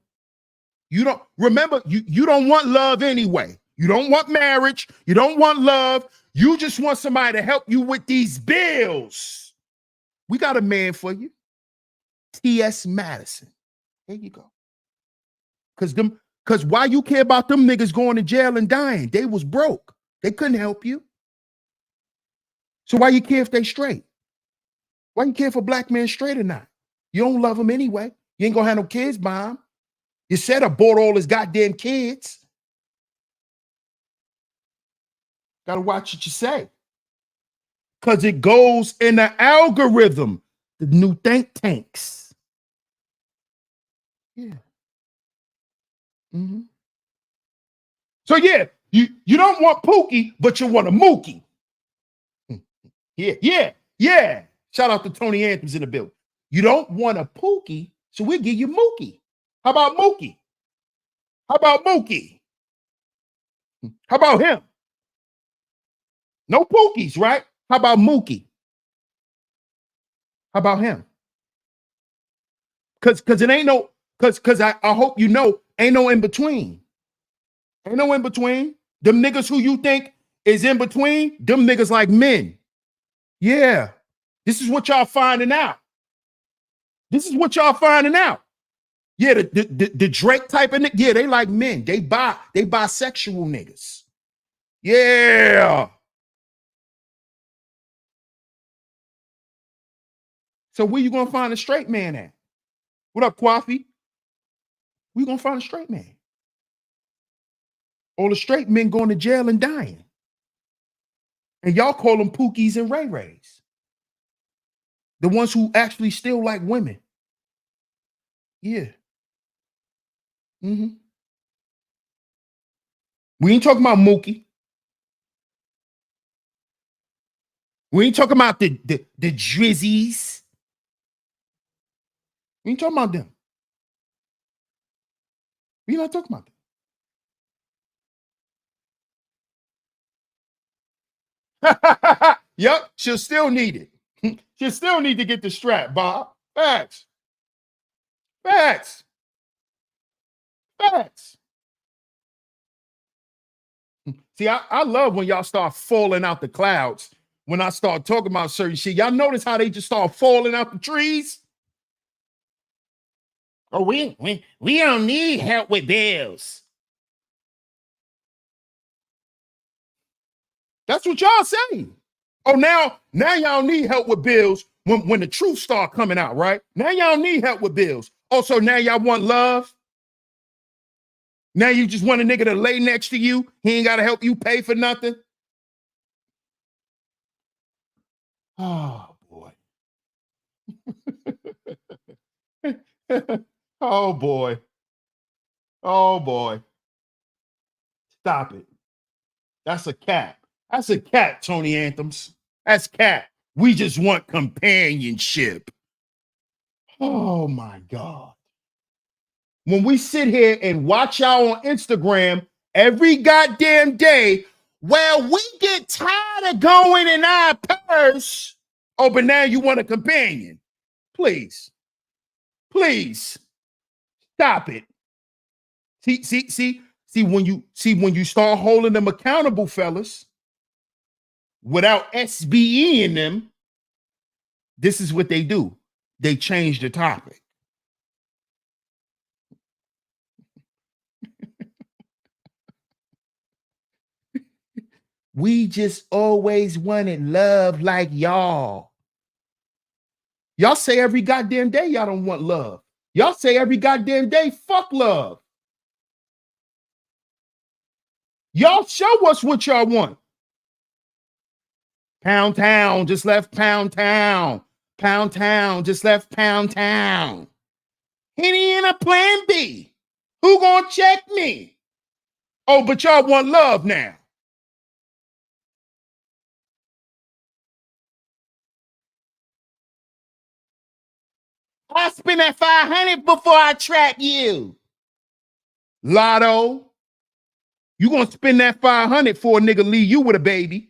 You don't remember, you don't want love anyway. You don't want marriage. You don't want love. You just want somebody to help you with these bills. We got a man for you. T.S. Madison. Here you go. Because why you care about them niggas going to jail and dying? They was broke. They couldn't help you. So why you care if they straight? Why you care if a black man straight or not? You don't love him anyway. You ain't gonna have no kids by him. You said abort all his goddamn kids. Gotta watch what you say. Because it goes in the algorithm, the new think tanks. Yeah. Mm-hmm. So yeah, you don't want Pookie, but you want a Mookie. Yeah. Shout out to Tony Anthony's in the building. You don't want a Pookie, so we'll give you Mookie. How about Mookie? How about Mookie? How about him? No Pookies, right? How about Mookie? How about him? Cause it ain't no, cause I hope you know, ain't no in between. Ain't no in between. Them niggas who you think is in between, them niggas like men. Yeah. This is what y'all finding out. This is what y'all finding out. Yeah, the Drake type of nigga, yeah, they like men. They bisexual niggas. Yeah. So where you gonna find a straight man at? What up, Kwafi? Where you gonna find a straight man? All the straight men going to jail and dying. And y'all call them Pookies and Ray Rays. The ones who actually still like women. Yeah. Mm-hmm. We ain't talking about Mookie. We ain't talking about the Drizzies. We ain't talking about them. We not talking about them. Yep, she'll still need it. She'll still need to get the strap, Bob. Facts. Facts. Facts. See, I love when y'all start falling out the clouds. When I start talking about certain shit, y'all notice how they just start falling out the trees? Oh, we don't need help with bills. That's what y'all say. Oh, now y'all need help with bills when the truth start coming out, right? Now y'all need help with bills. Also, now y'all want love. Now you just want a nigga to lay next to you. He ain't got to help you pay for nothing. Oh, boy. Oh, boy. Oh, boy. Stop it. That's a cat. That's a cat, Tony Anthems. That's cat. We just want companionship. Oh, my God. When we sit here and watch y'all on Instagram every goddamn day, well, we get tired of going in our purse. Oh, but now you want a companion. Please. Please. Stop it. See, when you start holding them accountable, fellas, without SBE in them, this is what they do. They change the topic. We just always wanted love like y'all. Y'all say every goddamn day y'all don't want love. Y'all say every goddamn day, fuck love. Y'all show us what y'all want. Pound Town just left Pound Town. Pound Town just left Pound Town. Henny in a plan B. Who gonna check me? Oh, but y'all want love now. I spend that 500 before I trap you. Lotto, you gonna spend that 500 for a nigga leave you with a baby?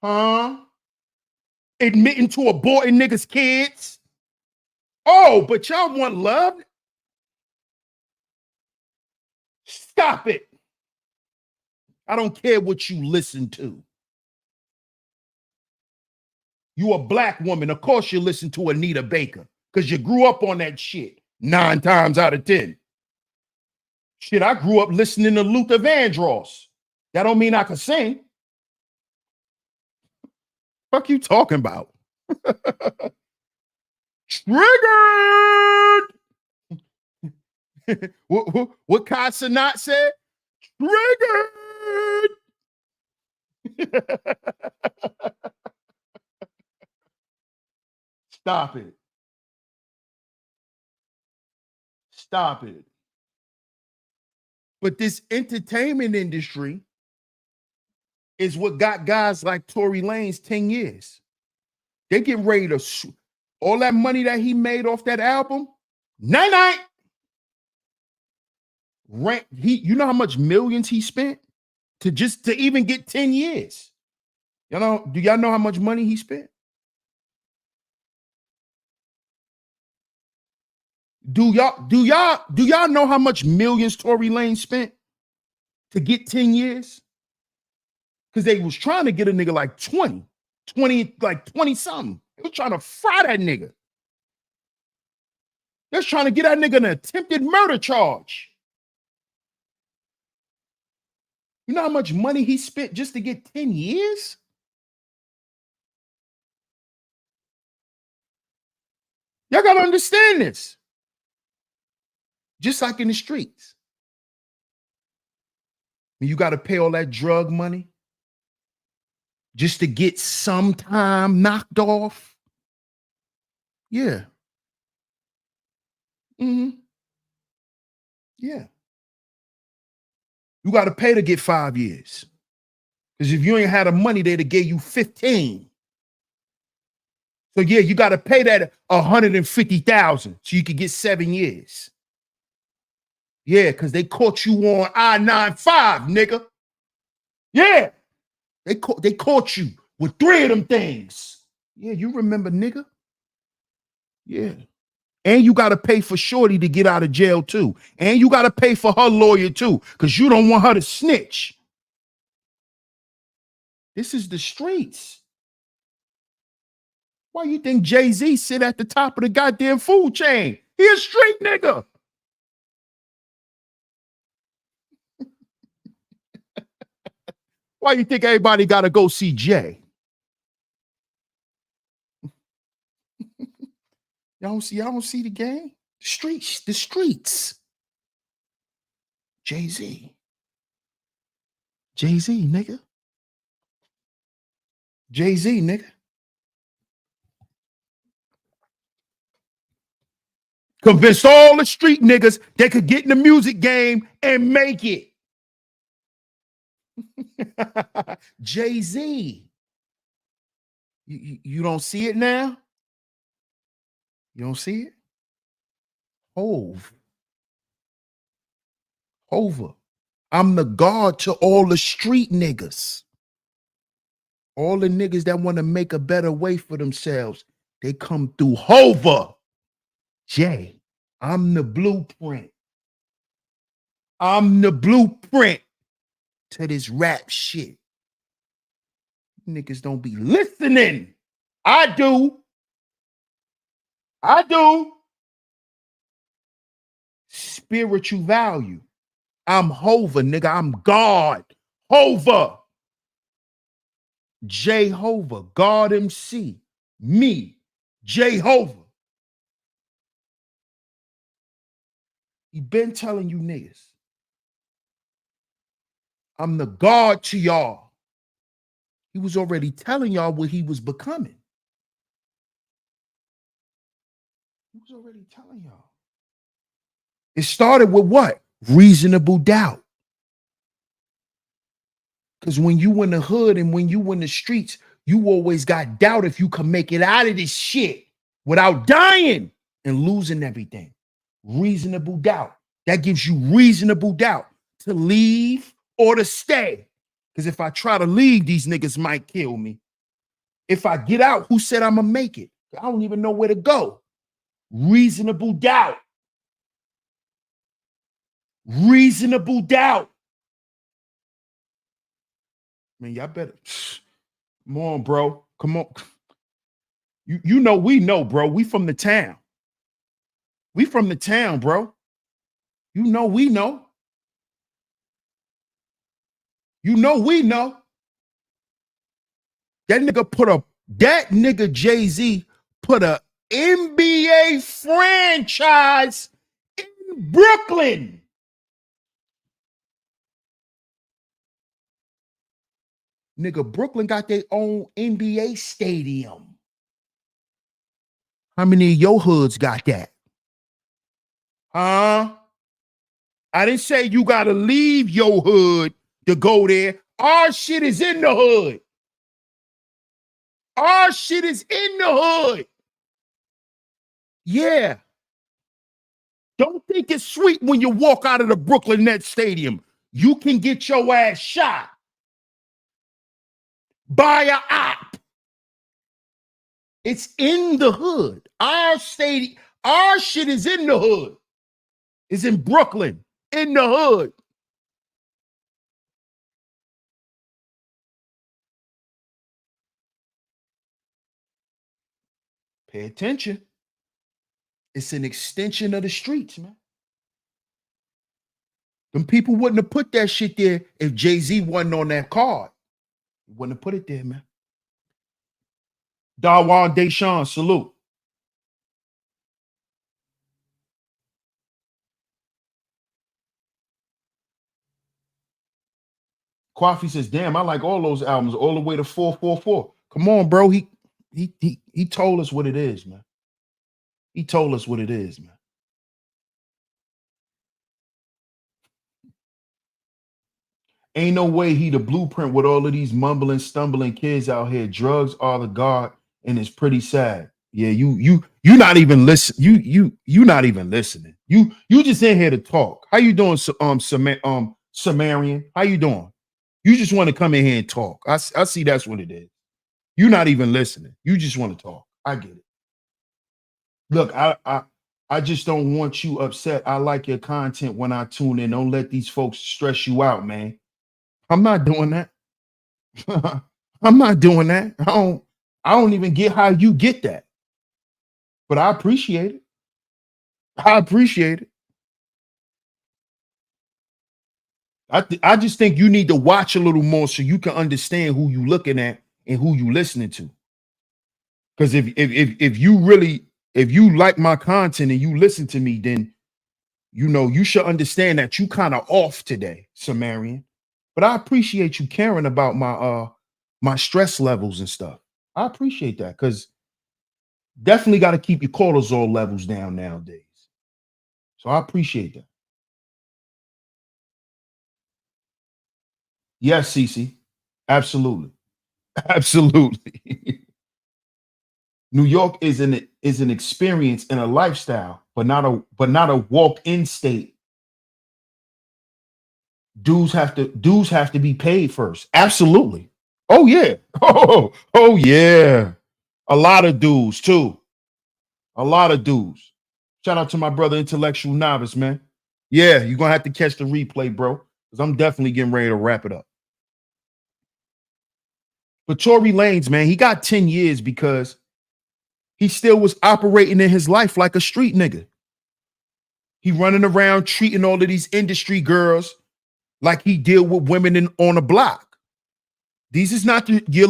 Huh? Admitting to aborting niggas' kids? Oh, but y'all want love? Stop it. I don't care what you listen to. You a black woman. Of course you listen to Anita Baker because you grew up on that shit 9 times out of 10. Shit, I grew up listening to Luther Vandross. That don't mean I can sing. Fuck you talking about? Triggered! what Kai Cenat said? Triggered! Stop it. Stop it. But this entertainment industry is what got guys like Tory Lanez 10 years. They get ready to all that money that he made off that album. Night. Rent. You know how much millions he spent to even get 10 years. Do y'all know how much money he spent? Do y'all know how much millions Tory Lanez spent to get 10 years? Because they was trying to get a nigga like 20 something. They was trying to fry that nigga. They was trying to get that nigga an attempted murder charge. You know how much money he spent just to get 10 years? Y'all got to understand this. Just like in the streets. You got to pay all that drug money just to get some time knocked off. Yeah. Yeah. You got to pay to get 5 years. Because if you ain't had the money, they'd have gave you 15. So yeah, you got to pay that 150,000 so you could get 7 years. Yeah, because they caught you on I-95, nigga. Yeah. They caught you with 3 of them things. Yeah, you remember, nigga? Yeah. And you got to pay for Shorty to get out of jail too. And you got to pay for her lawyer too, because you don't want her to snitch. This is the streets. Why you think Jay-Z sit at the top of the goddamn food chain? He a street nigga. Why you think everybody got to go see Jay? Y'all don't see the game? The streets. Jay-Z, nigga. Jay-Z, nigga. Convinced all the street niggas they could get in the music game and make it. Jay-Z. You don't see it now? You don't see it? Hove. Hova. I'm the God to all the street niggas. All the niggas that want to make a better way for themselves, they come through Hova. Jay, I'm the blueprint. I'm the blueprint to this rap shit. Niggas don't be listening. I do. Spiritual value. I'm Hova, nigga. I'm God. Hova. Jehovah. God MC. Me. Jehovah. He been telling you niggas. I'm the God to y'all. He was already telling y'all what he was becoming. He was already telling y'all. It started with what? Reasonable doubt. Because when you in the hood and when you in the streets, you always got doubt if you can make it out of this shit without dying and losing everything. Reasonable doubt. That gives you reasonable doubt to leave or to stay. Because if I try to leave, these niggas might kill me. If I get out, who said I'm going to make it? I don't even know where to go. Reasonable doubt. Reasonable doubt. Man, y'all better. Come on, bro. Come on. You know we know, bro. We from the town. We from the town, bro. You know we know. You know we know. That nigga Jay-Z put a NBA franchise in Brooklyn. Nigga, Brooklyn got their own NBA stadium. How many of your hoods got that? Huh? I didn't say you gotta leave your hood to go there. Our shit is in the hood. Our shit is in the hood. Yeah. Don't think it's sweet when you walk out of the Brooklyn Nets Stadium. You can get your ass shot by a op. It's in the hood. Our stadium, our shit is in the hood. It's in Brooklyn, in the hood. Pay attention. It's an extension of the streets, man. Them people wouldn't have put that shit there if Jay-Z wasn't on that card. He wouldn't have put it there, man. Darwan Deshaun, salute. Coffee says, damn, I like all those albums all the way to 444. Come on, bro. He told us what it is, man. He told us what it is, man. Ain't no way he the blueprint with all of these mumbling, stumbling kids out here. Drugs are the God, and it's pretty sad. Yeah, you not even listen. You not even listening. You just in here to talk. How you doing, Sumerian? How you doing? You just want to come in here and talk. I see that's what it is. You're not even listening. You just want to talk. I get it. Look, I just don't want you upset. I like your content when I tune in. Don't let these folks stress you out, man. I'm not doing that. I'm not doing that. I don't even get how you get that. But I appreciate it. I appreciate it. I just think you need to watch a little more so you can understand who you looking at and who you listening to. Because if you really, if you like my content and you listen to me, then you should understand that you kind of off today, Sumerian. But I appreciate you caring about my stress levels and stuff. I appreciate that because definitely got to keep your cortisol levels down nowadays. So I appreciate that. Yes, Cece. Absolutely. Absolutely. New York is an experience and a lifestyle, but not a walk-in state. Dues have to be paid first. Absolutely. Oh yeah. Oh yeah. A lot of dues too. A lot of dues. Shout out to my brother Intellectual Novice, man. Yeah, you're gonna have to catch the replay, bro. Because I'm definitely getting ready to wrap it up. But Tory Lanez, man, he got 10 years because he still was operating in his life like a street nigga. He running around treating all of these industry girls like he deal with women on a block. These is not your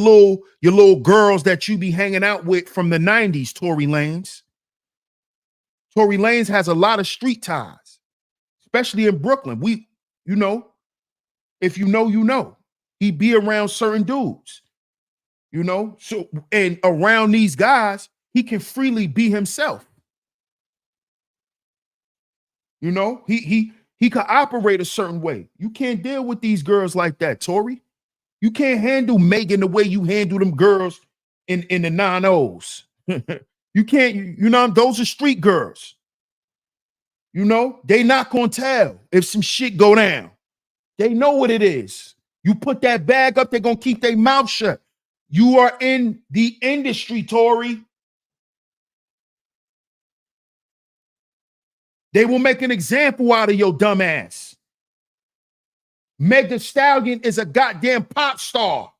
little girls that you be hanging out with from the 90s, Tory Lanez. Tory Lanez has a lot of street ties, especially in Brooklyn. You know, if you know, you know. He be around certain dudes, So and around these guys, he can freely be himself. He can operate a certain way. You can't deal with these girls like that, Tory. You can't handle Megan the way you handle them girls in the 9-0s. You can't, those are street girls. They not gonna tell if some shit go down. They know what it is. You put that bag up, they're gonna keep their mouth shut. You are in the industry, Tory. They will make an example out of your dumb ass. Meg Thee Stallion is a goddamn pop star.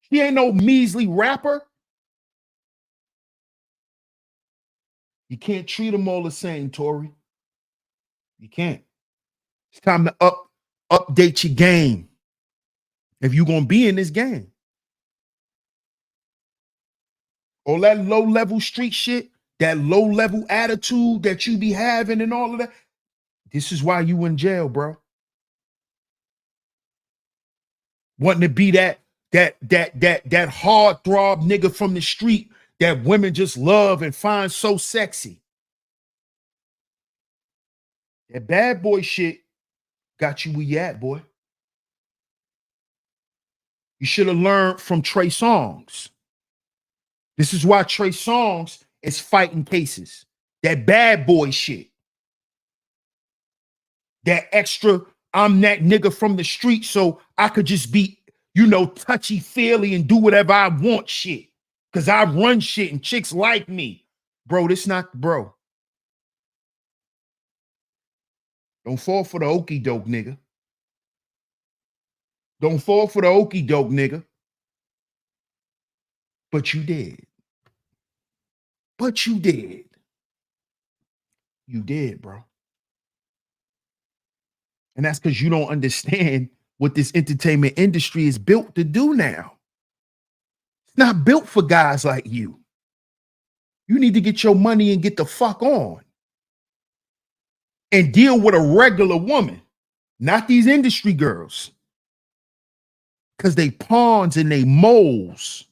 She ain't no measly rapper. You can't treat them all the same, Tory. You can't. It's time to update your game if you're gonna be in this game. All that low-level street shit, that low-level attitude that you be having and all of that. This is why you in jail, bro. Wanting to be that hard throb nigga from the street that women just love and find so sexy. That bad boy shit got you where you at, boy. You should have learned from Trey Songz. This is why Trey Songz is fighting cases. That bad boy shit. That extra, I'm that nigga from the street, so I could just be, touchy-feely and do whatever I want shit. Because I run shit and chicks like me. Bro, this not, bro. Don't fall for the okey doke, nigga. Don't fall for the okey doke, nigga. But you did. But you did. You did, bro. And that's because you don't understand what this entertainment industry is built to do now. It's not built for guys like you. You need to get your money and get the fuck on. And deal with a regular woman, not these industry girls. Because they pawns and they moles.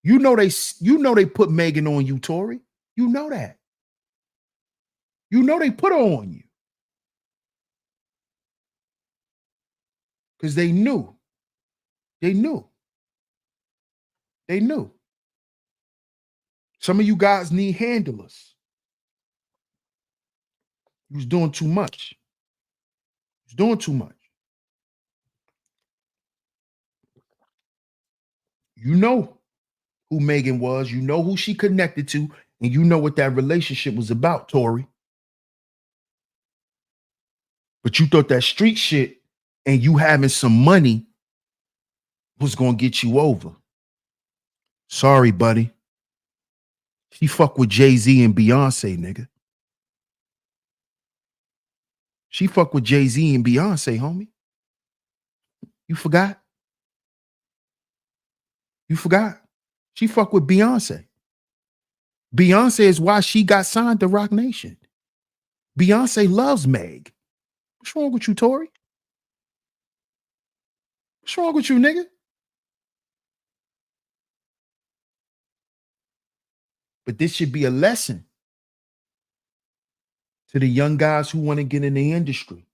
You know they put Megan on you, Tory. You know that. You know they put her on you. Because they knew. They knew. They knew. Some of you guys need handlers. You was doing too much. You was doing too much. You know who Megan was. You know who she connected to. And you know what that relationship was about, Tory. But you thought that street shit and you having some money was gonna get you over. Sorry, buddy. She fuck with Jay-Z and Beyonce, nigga. She fuck with Jay-Z and Beyonce, homie. You forgot? You forgot? She fuck with Beyonce. Beyonce is why she got signed to Roc Nation. Beyonce loves Meg. What's wrong with you, Tory? What's wrong with you, nigga? But this should be a lesson to the young guys who want to get in the industry.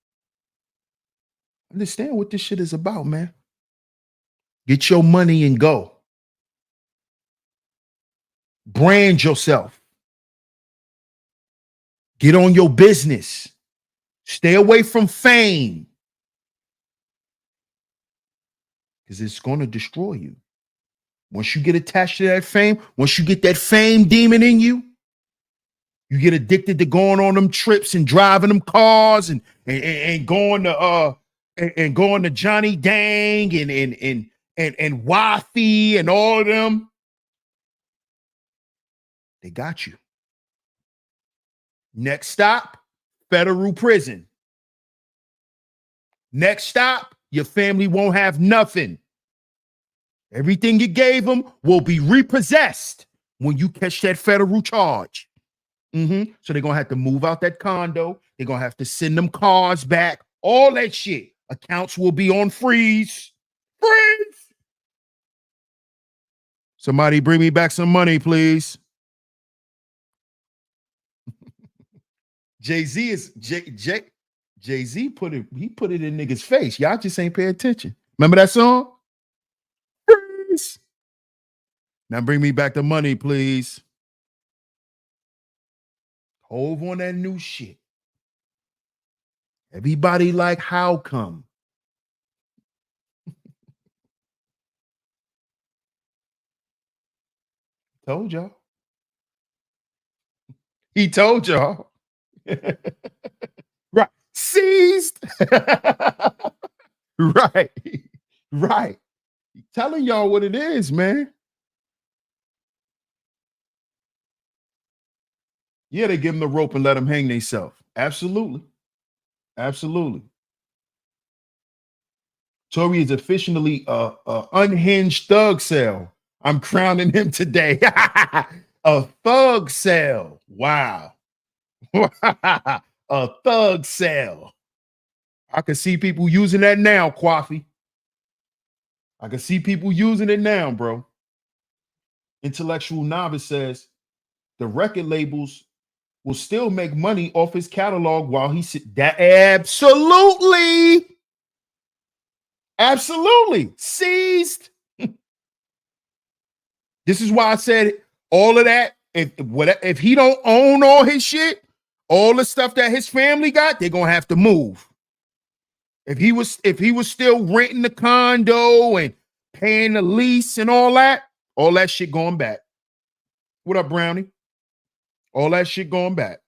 Understand what this shit is about, man. Get your money and go. Brand yourself. Get on your business. Stay away from fame. Because it's going to destroy you. Once you get attached to that fame, once you get that fame demon in you, you get addicted to going on them trips and driving them cars and going to Johnny Dang and Wifey and all of them. They got you. Next stop, federal prison. Next stop, your family won't have nothing. Everything you gave them will be repossessed when you catch that federal charge. So they're going to have to move out that condo. They're going to have to send them cars back. All that shit. Accounts will be on freeze. Freeze! Somebody bring me back some money, please. Jay-Z put it in niggas' face. Y'all just ain't pay attention. Remember that song? Freeze! Now bring me back the money, please. Hove on that new shit. Everybody like, how come? Told y'all. He told y'all. Right. Seized. Right. Right. Telling y'all what it is, man. Yeah, they give them the rope and let them hang themselves. Absolutely. Absolutely. Tory is officially a unhinged thug cell. I'm crowning him today. A thug cell. Wow. A thug cell. I can see people using that now, Coffee. I can see people using it now, bro. Intellectual Novice says the record labels will still make money off his catalog while he sit. That absolutely. Absolutely. Seized. This is why I said all of that. If he don't own all his shit, all the stuff that his family got, they're gonna have to move. If he was still renting the condo and paying the lease and all that shit going back. What up, Brownie? All that shit going back.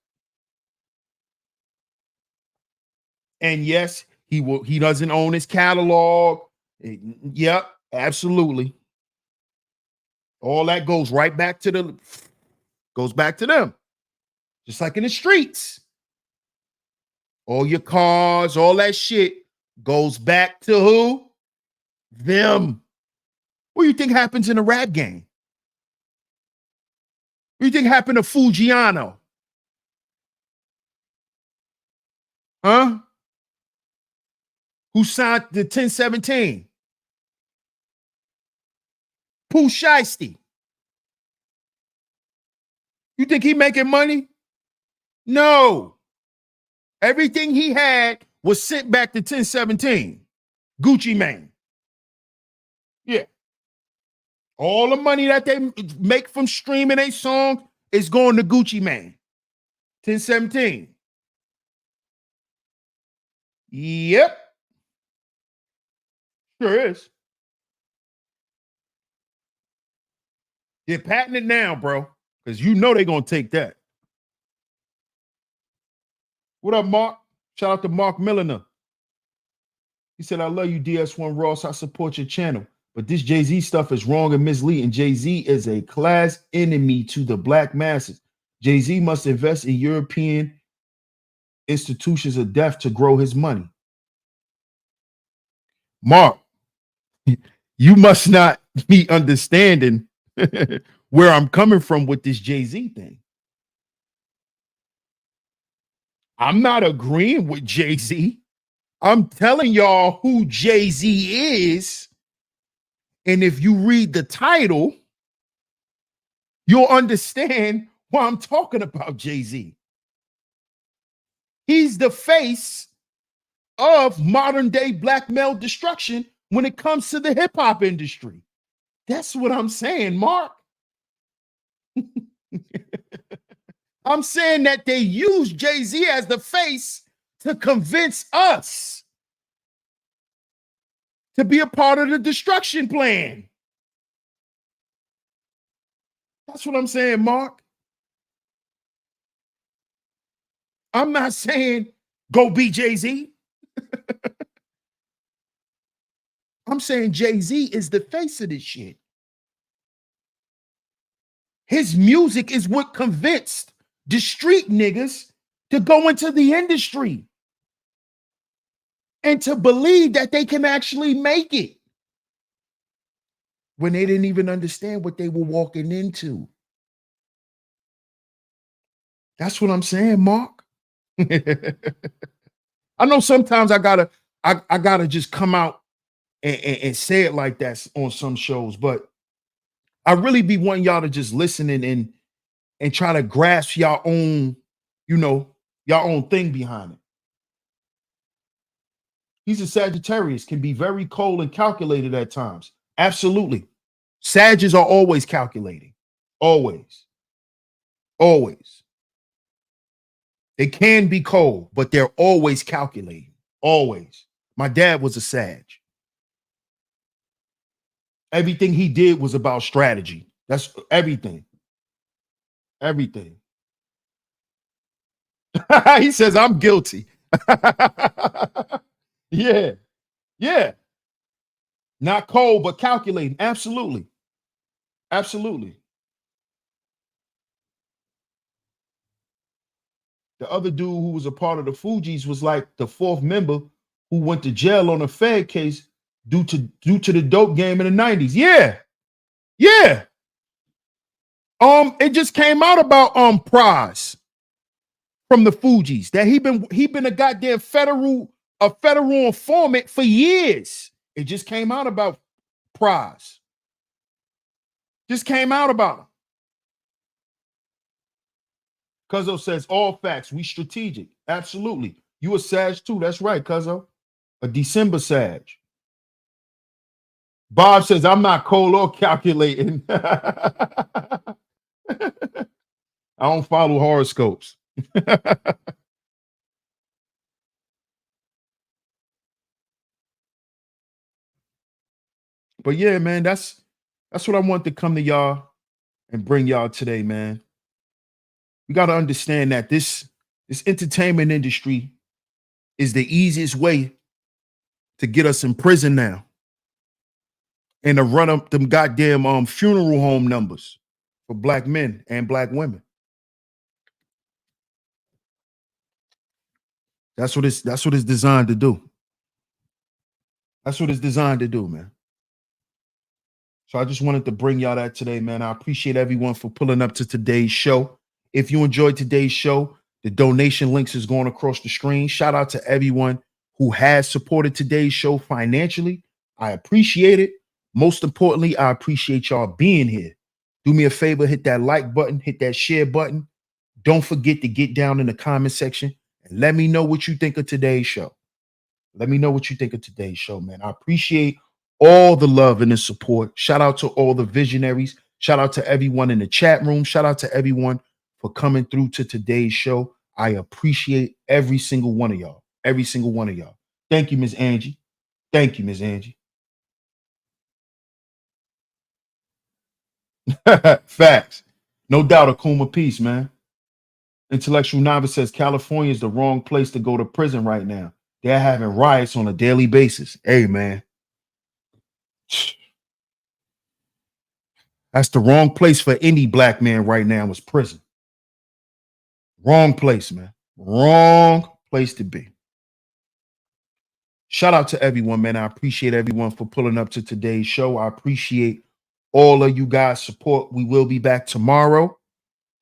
And yes, he doesn't own his catalog. Yep, absolutely. All that goes right back to them. Just like in the streets. All your cars, all that shit goes back to who? Them. What do you think happens in a rap game? What do you think happened to Fujiano? Huh? Who signed the 1017? Pooh Shiesty. You think he making money? No. Everything he had was sent back to 1017. Gucci Mane. Yeah. All the money that they make from streaming a song is going to Gucci Mane. 1017. Yep. Sure is. They're patenting it now, bro. Because you know they're going to take that. What up, Mark? Shout out to Mark Milliner. He said, I love you, DS1 Ross. I support your channel. But this Jay-Z stuff is wrong and misleading. Jay-Z is a class enemy to the black masses. Jay-Z must invest in European institutions of death to grow his money. Mark, you must not be understanding where I'm coming from with this Jay-Z thing. I'm not agreeing with Jay-Z. I'm telling y'all who Jay-Z is. And if you read the title, you'll understand why I'm talking about Jay-Z. He's the face of modern day black male destruction when it comes to the hip hop industry. That's what I'm saying, Mark. I'm saying that they use Jay-Z as the face to convince us to be a part of the destruction plan. That's what I'm saying, Mark. I'm not saying go be Jay-Z. I'm saying Jay-Z is the face of this shit. His music is what convinced the street niggas to go into the industry and to believe that they can actually make it when they didn't even understand what they were walking into. That's what I'm saying, Mark. I know sometimes I gotta just come out and say it like that on some shows, but I really be wanting y'all to just listen and try to grasp your own, your own thing behind it. He's a Sagittarius, can be very cold and calculated at times. Absolutely. Sagittarius are always calculating. Always. Always. They can be cold, but they're always calculating. Always. My dad was a Sag. Everything he did was about strategy. That's everything. Everything. He says, I'm guilty. Yeah. Yeah. Not cold, but calculating. Absolutely. Absolutely. The other dude who was a part of the Fugees was like the fourth member who went to jail on a Fed case due to the dope game in the 90s. Yeah. Yeah. It just came out about Prize from the Fugees that he been a goddamn federal informant for years. It just came out about Prize. Just came out about him. Cuzzo says all facts. We strategic. Absolutely. You a Sag too. That's right, Cuzzo. A December Sag. Bob says I'm not cold or calculating. I don't follow horoscopes. But yeah, man, that's what I want to come to y'all and bring y'all today, man. We got to understand that this entertainment industry is the easiest way to get us in prison now and to run up them goddamn funeral home numbers for black men and black women. That's what it's designed to do. That's what it's designed to do, man. So I just wanted to bring y'all that today, man. I appreciate everyone for pulling up to today's show. If you enjoyed today's show, the donation links is going across the screen. Shout out to everyone who has supported today's show financially. I appreciate it. Most importantly, I appreciate y'all being here. Do me a favor, hit that like button, hit that share button. Don't forget to get down in the comment section and let me know what you think of today's show. Let me know what you think of today's show, man. I appreciate all the love and the support. Shout out to all the visionaries. Shout out to everyone in the chat room. Shout out to everyone for coming through to today's show. I appreciate every single one of y'all. Every single one of y'all. Thank you, Ms. Angie. Thank you, Ms. Angie. Facts. No doubt, Akuma, peace, man. Intellectual Novice says California is the wrong place to go to prison right now. They're having riots on a daily basis. Hey, man. That's the wrong place for any black man right now is prison. Wrong place, man. Wrong place to be. Shout out to everyone, man. I appreciate everyone for pulling up to today's show. I appreciate all of you guys' support. We will be back tomorrow.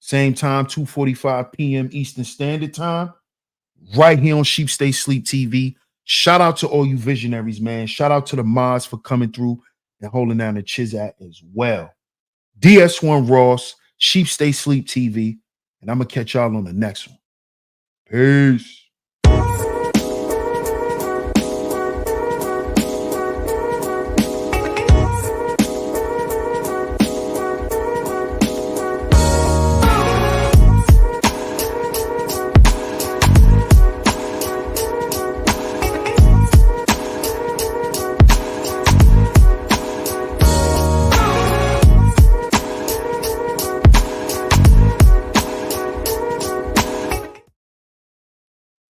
Same time, 2:45 p.m. Eastern Standard Time, right here on Sheep Stay Sleep TV. Shout out to all you visionaries, man. Shout out to the mods for coming through and holding down the Chizat as well. DS1 Ross, Sheep Stay Sleep TV, and I'm going to catch y'all on the next one. Peace.